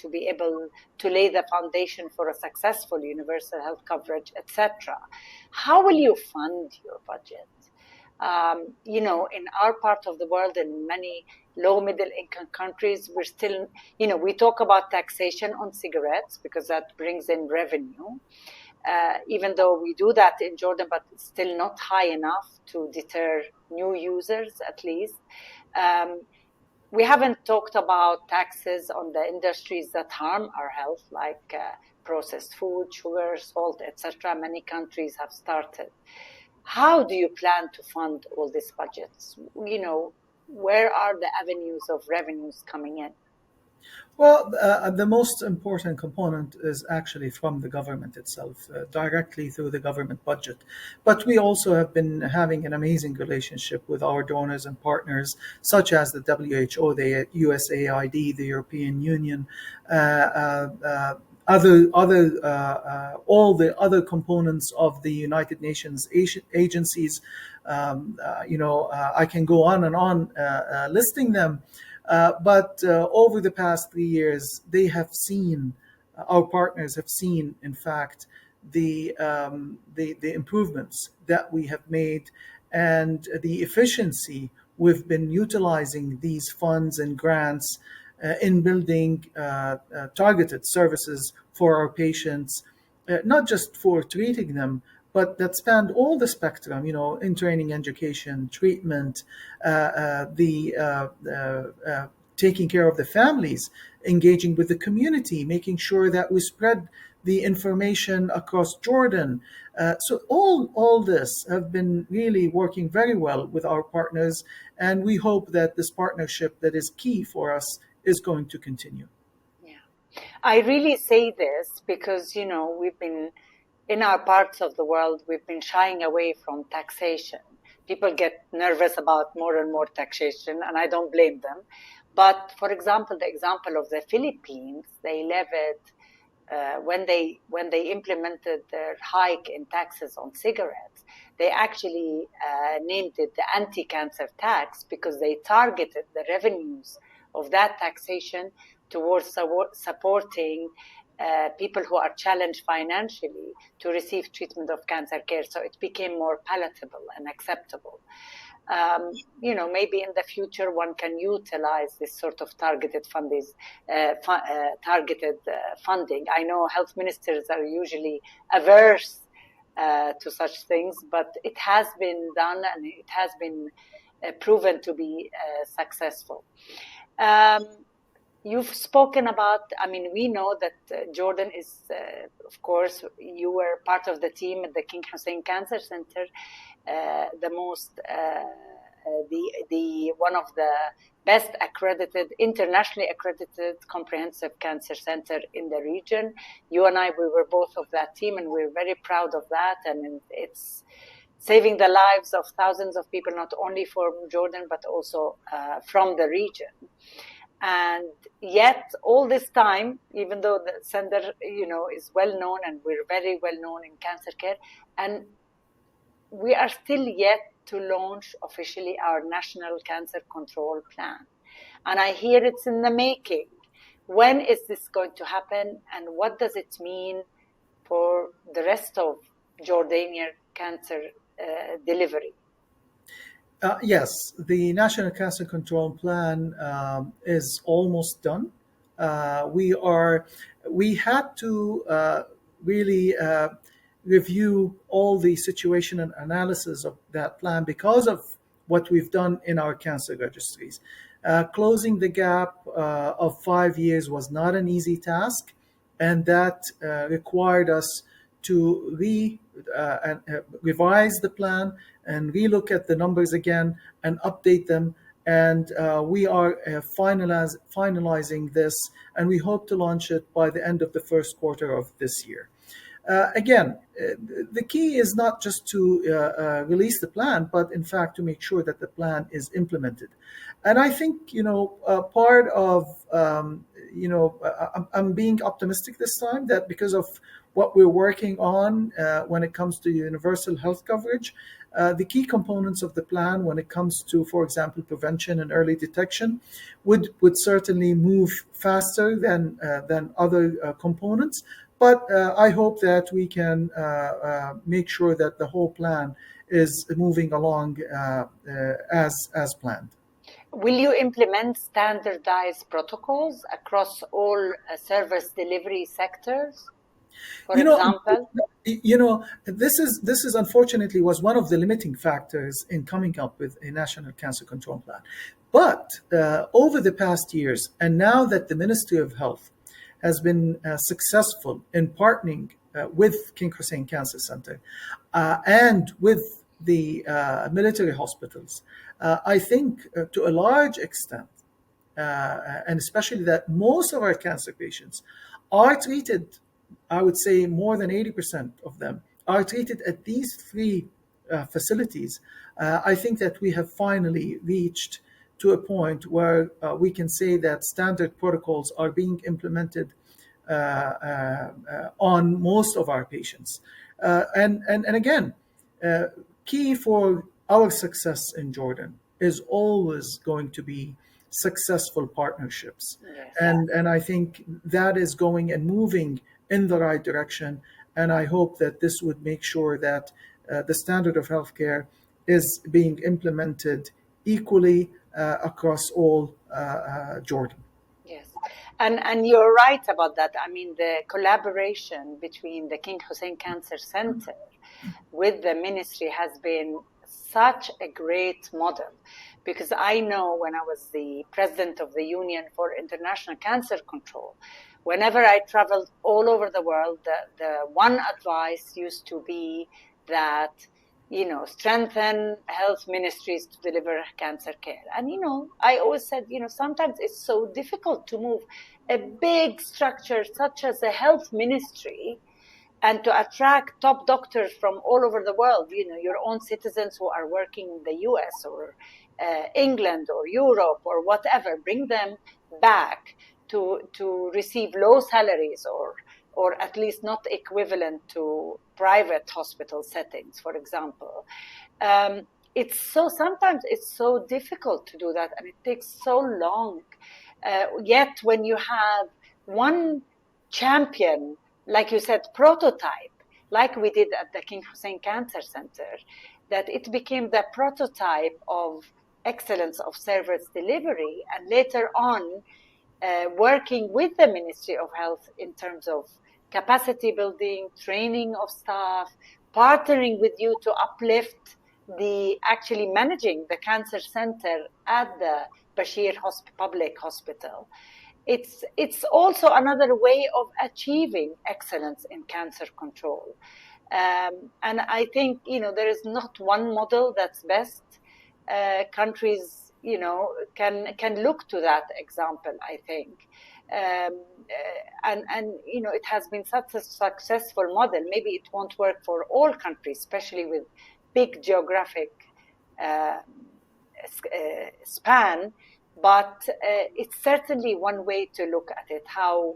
to be able to lay the foundation for a successful universal health coverage, etc. How will you fund your budget? In our part of the world, in many low middle income countries, we're still, we talk about taxation on cigarettes because that brings in revenue. Even though we do that in Jordan, but it's still not high enough to deter new users, at least. We haven't talked about taxes on the industries that harm our health, like processed food, sugar, salt, etc. Many countries have started. How do you plan to fund all these budgets? Where are the avenues of revenues coming in? Well, the most important component is actually from the government itself, directly through the government budget. But we also have been having an amazing relationship with our donors and partners, such as the WHO, the USAID, the European Union, all the other components of the United Nations agencies. I can go on and on listing them. But over the past 3 years, our partners have seen, in fact, the improvements that we have made and the efficiency we've been utilizing these funds and grants in building targeted services for our patients, not just for treating them, but that spanned all the spectrum, in training, education, treatment, taking care of the families, engaging with the community, making sure that we spread the information across Jordan. So all this have been really working very well with our partners, and we hope that this partnership that is key for us is going to continue. Yeah, I really say this because, we've been, in our parts of the world, we've been shying away from taxation. People get nervous about more and more taxation, and I don't blame them. But for example, the example of the Philippines, they levied, when they implemented their hike in taxes on cigarettes, they actually named it the anti-cancer tax because they targeted the revenues of that taxation towards supporting people who are challenged financially to receive treatment of cancer care. So it became more palatable and acceptable. Maybe in the future one can utilize this sort of targeted funding. I know health ministers are usually averse to such things, but it has been done and it has been proven to be successful. You've spoken about, we know that Jordan is, of course, you were part of the team at the King Hussein Cancer Center, the most, the one of the best accredited, internationally accredited comprehensive cancer center in the region. You and I, we were both of that team, and we're very proud of that. And it's saving the lives of thousands of people, not only from Jordan, but also from the region. And yet all this time, even though the center, is well known and we're very well known in cancer care, and we are still yet to launch officially our National Cancer Control Plan. And I hear it's in the making. When is this going to happen, and what does it mean for the rest of Jordanian cancer delivery? Yes, the National Cancer Control Plan is almost done. We had to really review all the situation and analysis of that plan because of what we've done in our cancer registries. Closing the gap of 5 years was not an easy task, and that required us to revise the plan and relook at the numbers again and update them. And we are finalizing this, and we hope to launch it by the end of the first quarter of this year. Again, the key is not just to release the plan, but in fact to make sure that the plan is implemented. And I think, part of, I'm being optimistic this time that because of what we're working on when it comes to universal health coverage, the key components of the plan when it comes to, for example, prevention and early detection would certainly move faster than other components. But I hope that we can make sure that the whole plan is moving along as planned. Will you implement standardized protocols across all service delivery sectors, for You know, example? this is unfortunately was one of the limiting factors in coming up with a national cancer control plan. But over the past years, and now that the Ministry of Health has been successful in partnering with King Hussein Cancer Center and with the military hospitals, I think to a large extent, and especially that most of our cancer patients are treated, I would say more than 80% of them are treated at these three facilities. I think that we have finally reached to a point where we can say that standard protocols are being implemented on most of our patients. And again, key for our success in Jordan is always going to be successful partnerships. Yes. And I think that is going and moving in the right direction. And I hope that this would make sure that the standard of healthcare is being implemented equally across all Jordan. Yes, and you're right about that. I mean, the collaboration between the King Hussein Cancer Center with the ministry has been such a great model, because I know when I was the president of the Union for International Cancer Control, whenever I traveled all over the world, the one advice used to be that, strengthen health ministries to deliver cancer care. And, I always said, sometimes it's so difficult to move a big structure such as a health ministry and to attract top doctors from all over the world, your own citizens who are working in the US or England or Europe or whatever, bring them back to receive low salaries or at least not equivalent to private hospital settings, for example. Sometimes it's so difficult to do that, and it takes so long. Yet when you have one champion, like you said, prototype, like we did at the King Hussein Cancer Center, that it became the prototype of excellence of service delivery, and later on working with the Ministry of Health in terms of capacity building, training of staff, partnering with you to uplift the actually managing the cancer center at the Bashir Public Hospital. It's also another way of achieving excellence in cancer control. And I think, there is not one model that's best. Countries, can look to that example, I think. And it has been such a successful model. Maybe it won't work for all countries, especially with big geographic span, but it's certainly one way to look at it, how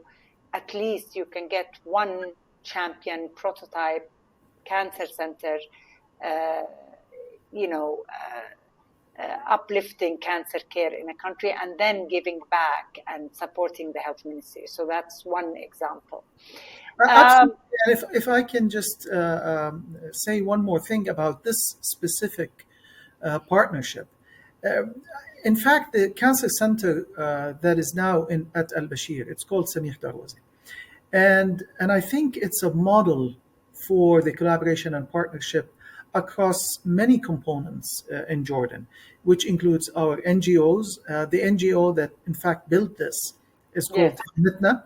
at least you can get one champion prototype cancer center, uplifting cancer care in a country and then giving back and supporting the health ministry. So that's one example. Absolutely. And if I can just say one more thing about this specific partnership. Um, in fact, the cancer center that is now at Al Bashir, it's called Samih Darwazi. And I think it's a model for the collaboration and partnership across many components in Jordan, which includes our NGOs. The NGO that in fact built this is Yes. called Mitna.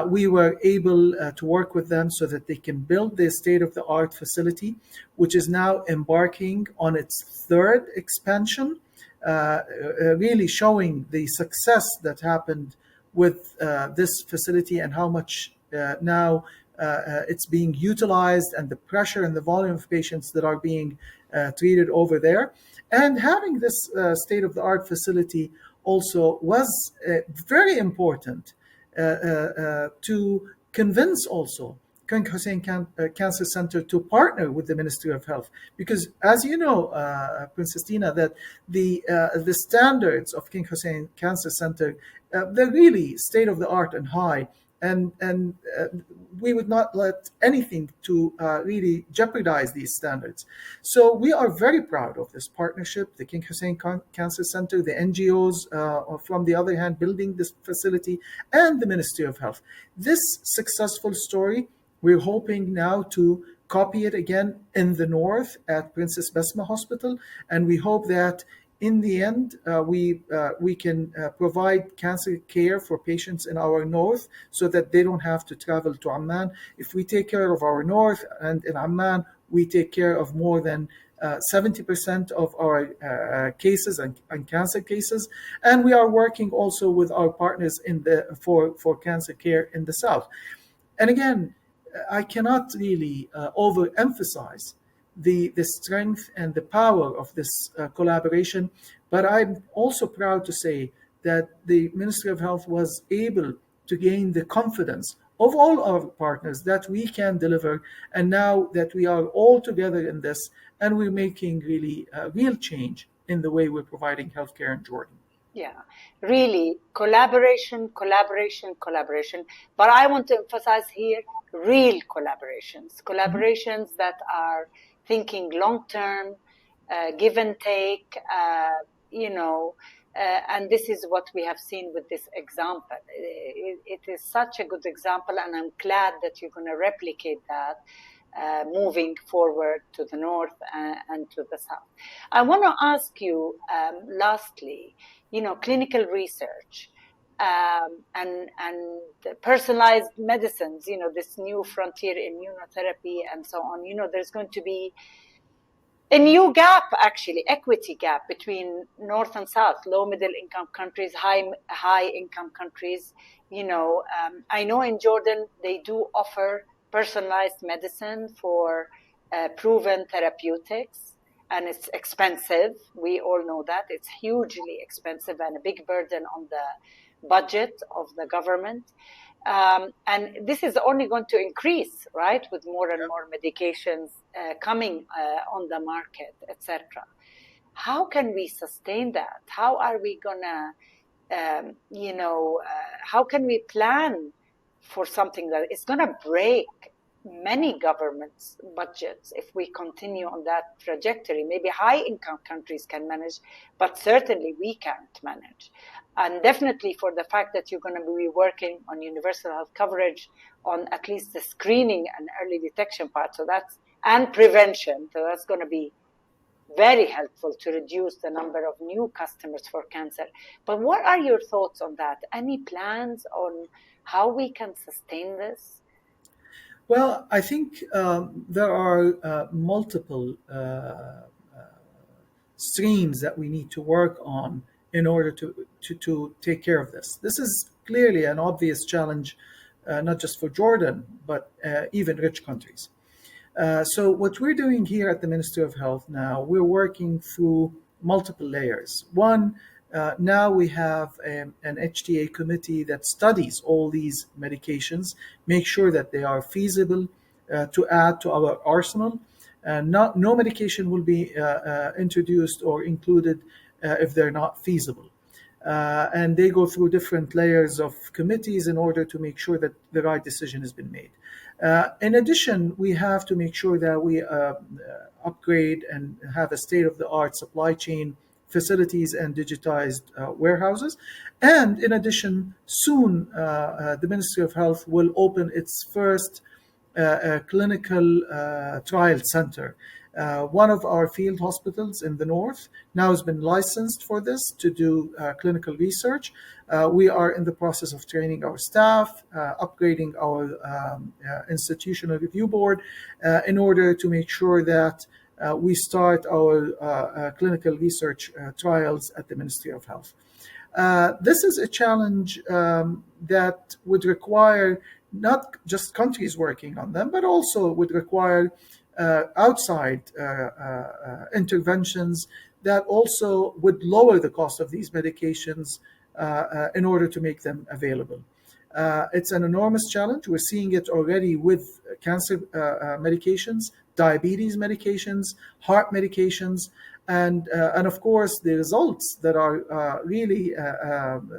We were able to work with them so that they can build their state-of-the-art facility, which is now embarking on its third expansion, really showing the success that happened with this facility and how much now it's being utilized and the pressure and the volume of patients that are being treated over there. And having this state-of-the-art facility also was very important to convince also King Hussein Cancer Center to partner with the Ministry of Health, because as you know, Princess Dina, that the standards of King Hussein Cancer Center they're really state of the art and high, and we would not let anything to really jeopardize these standards. So we are very proud of this partnership, the King Hussein Cancer Center, the NGOs, from the other hand, building this facility, and the Ministry of Health. This successful story, we're hoping now to copy it again in the north at Princess Besma Hospital, and we hope that in the end, we can provide cancer care for patients in our north so that they don't have to travel to Amman. If we take care of our north, and in Amman, we take care of more than 70% of our cases and cancer cases. And we are working also with our partners for cancer care in the south. And again, I cannot really overemphasize the strength and the power of this collaboration. But I'm also proud to say that the Ministry of Health was able to gain the confidence of all our partners that we can deliver. And now that we are all together in this, and we're making really real change in the way we're providing healthcare in Jordan. Yeah, really, collaboration, collaboration, collaboration. But I want to emphasize here real collaborations that are thinking long term, give and take, and this is what we have seen with this example. It is such a good example, and I'm glad that you're going to replicate that. Moving forward to the north and to the south. I want to ask you, lastly, clinical research and personalized medicines, this new frontier in immunotherapy and so on, there's going to be a new gap, actually, equity gap between North and South, low middle income countries, high income countries. I know in Jordan, they do offer personalized medicine for proven therapeutics, and it's expensive. We all know that. It's hugely expensive and a big burden on the budget of the government. And this is only going to increase, right, with more and more medications coming on the market, etc. How can we sustain that? How are we gonna, how can we plan for something that is gonna break many governments' budgets if we continue on that trajectory? Maybe high-income countries can manage, but certainly we can't manage. And definitely for the fact that you're going to be working on universal health coverage on at least the screening and early detection part, and prevention. So that's going to be very helpful to reduce the number of new customers for cancer. But what are your thoughts on that? Any plans on how we can sustain this? Well, I think there are multiple streams that we need to work on in order to take care of this. This is clearly an obvious challenge, not just for Jordan, but even rich countries. So what we're doing here at the Ministry of Health now, we're working through multiple layers. One, now we have an HTA committee that studies all these medications, make sure that they are feasible to add to our arsenal. No medication will be introduced or included if they're not feasible. And they go through different layers of committees in order to make sure that the right decision has been made. In addition, we have to make sure that we upgrade and have a state-of-the-art supply chain facilities and digitized warehouses. And in addition, soon the Ministry of Health will open its first clinical trial center. One of our field hospitals in the north now has been licensed for this to do clinical research. We are in the process of training our staff, upgrading our institutional review board in order to make sure that we start our clinical research trials at the Ministry of Health. This is a challenge that would require not just countries working on them, but also would require outside interventions that also would lower the cost of these medications in order to make them available. It's an enormous challenge. We're seeing it already with cancer medications, diabetes medications, heart medications, and of course the results that are really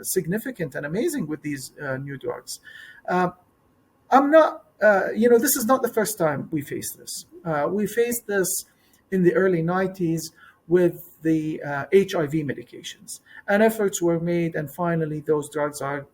significant and amazing with these new drugs. I'm not, this is not the first time we face this. We faced this in the early 90s with the HIV medications. And efforts were made, and finally those drugs are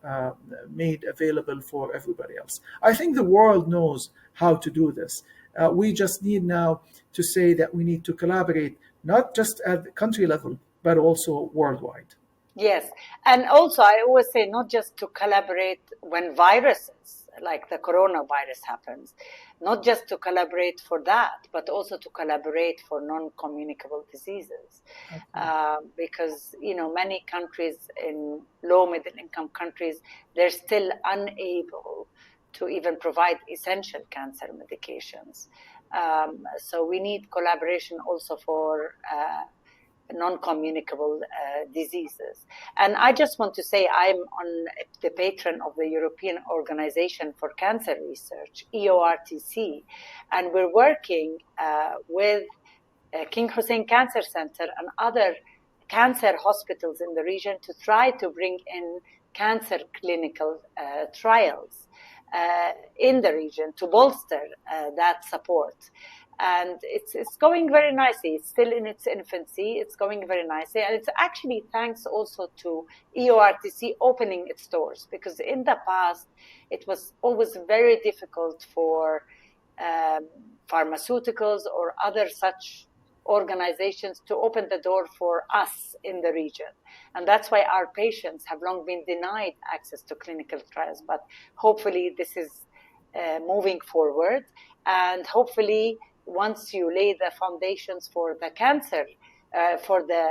made available for everybody else. I think the world knows how to do this. We just need now to say that we need to collaborate, not just at the country level, but also worldwide. Yes. And also, I always say not just to collaborate when viruses like the coronavirus happens, not just to collaborate for that, but also to collaborate for non-communicable diseases. Because, many countries in low middle income countries, they're still unable to even provide essential cancer medications. So we need collaboration also for non-communicable diseases. And I just want to say I'm on the patron of the European Organization for Cancer Research, EORTC, and we're working with King Hussein Cancer Center and other cancer hospitals in the region to try to bring in cancer clinical trials in the region to bolster that support. And it's going very nicely. It's still in its infancy. It's going very nicely. And it's actually thanks also to EORTC opening its doors, because in the past, it was always very difficult for pharmaceuticals or other such organizations to open the door for us in the region. And that's why our patients have long been denied access to clinical trials. But hopefully this is moving forward. And hopefully once you lay the foundations for the cancer, for the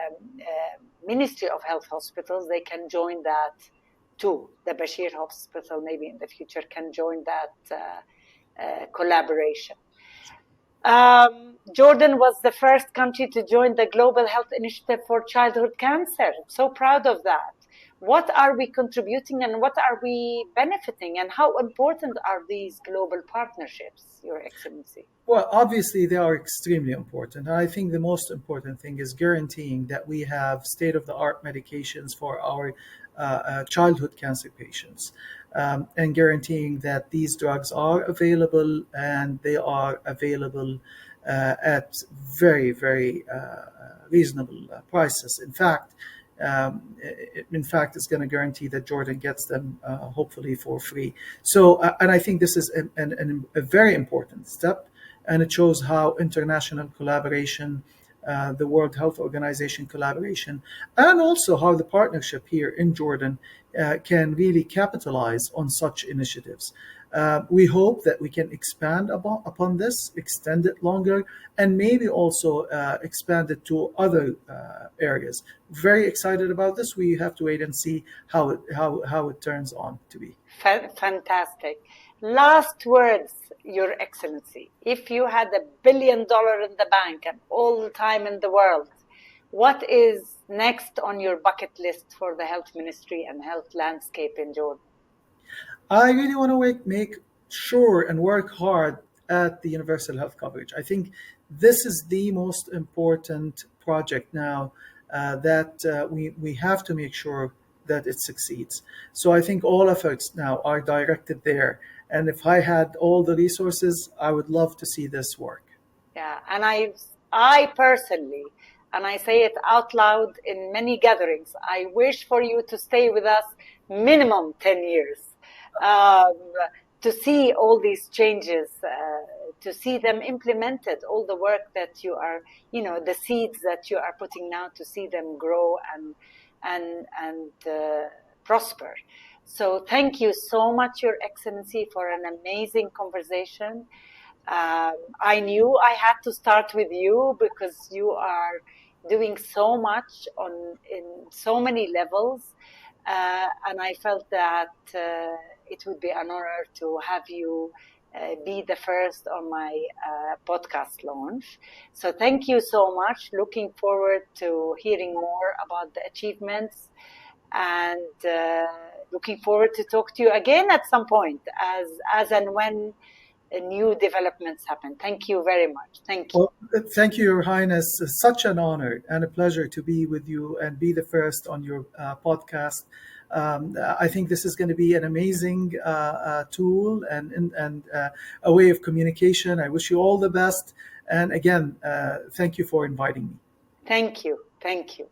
Ministry of Health hospitals, they can join that too. The Bashir Hospital maybe in the future can join that collaboration. Jordan was the first country to join the Global Health Initiative for Childhood Cancer. I'm so proud of that. What are we contributing and what are we benefiting, and how important are these global partnerships, Your Excellency? Well, obviously they are extremely important. I think the most important thing is guaranteeing that we have state-of-the-art medications for our childhood cancer patients, and guaranteeing that these drugs are available, and they are available at very, very reasonable prices. In fact, it's going to guarantee that Jordan gets them hopefully for free. So, and I think this is a very important step, and it shows how international collaboration, the World Health Organization collaboration, and also how the partnership here in Jordan can really capitalize on such initiatives. We hope that we can expand upon this, extend it longer, and maybe also expand it to other areas. Very excited about this. We have to wait and see how it turns on to be. Fantastic. Last words, Your Excellency. If you had $1 billion in the bank and all the time in the world, what is next on your bucket list for the health ministry and health landscape in Jordan? I really want to make sure and work hard at the universal health coverage. I think this is the most important project now that we have to make sure that it succeeds. So I think all efforts now are directed there. And if I had all the resources, I would love to see this work. Yeah, and I personally, and I say it out loud in many gatherings, I wish for you to stay with us minimum 10 years, um, to see all these changes, to see them implemented, all the work that you are, the seeds that you are putting now, to see them grow and prosper. So thank you so much, Your Excellency, for an amazing conversation. I knew I had to start with you because you are doing so much in so many levels, and I felt that it would be an honor to have you be the first on my podcast launch. So thank you so much. Looking forward to hearing more about the achievements, and looking forward to talk to you again at some point as and when new developments happen. Thank you very much. Thank you. Well, thank you, Your Highness. It's such an honor and a pleasure to be with you and be the first on your podcast. I think this is going to be an amazing tool and a way of communication. I wish you all the best. And again, thank you for inviting me. Thank you. Thank you.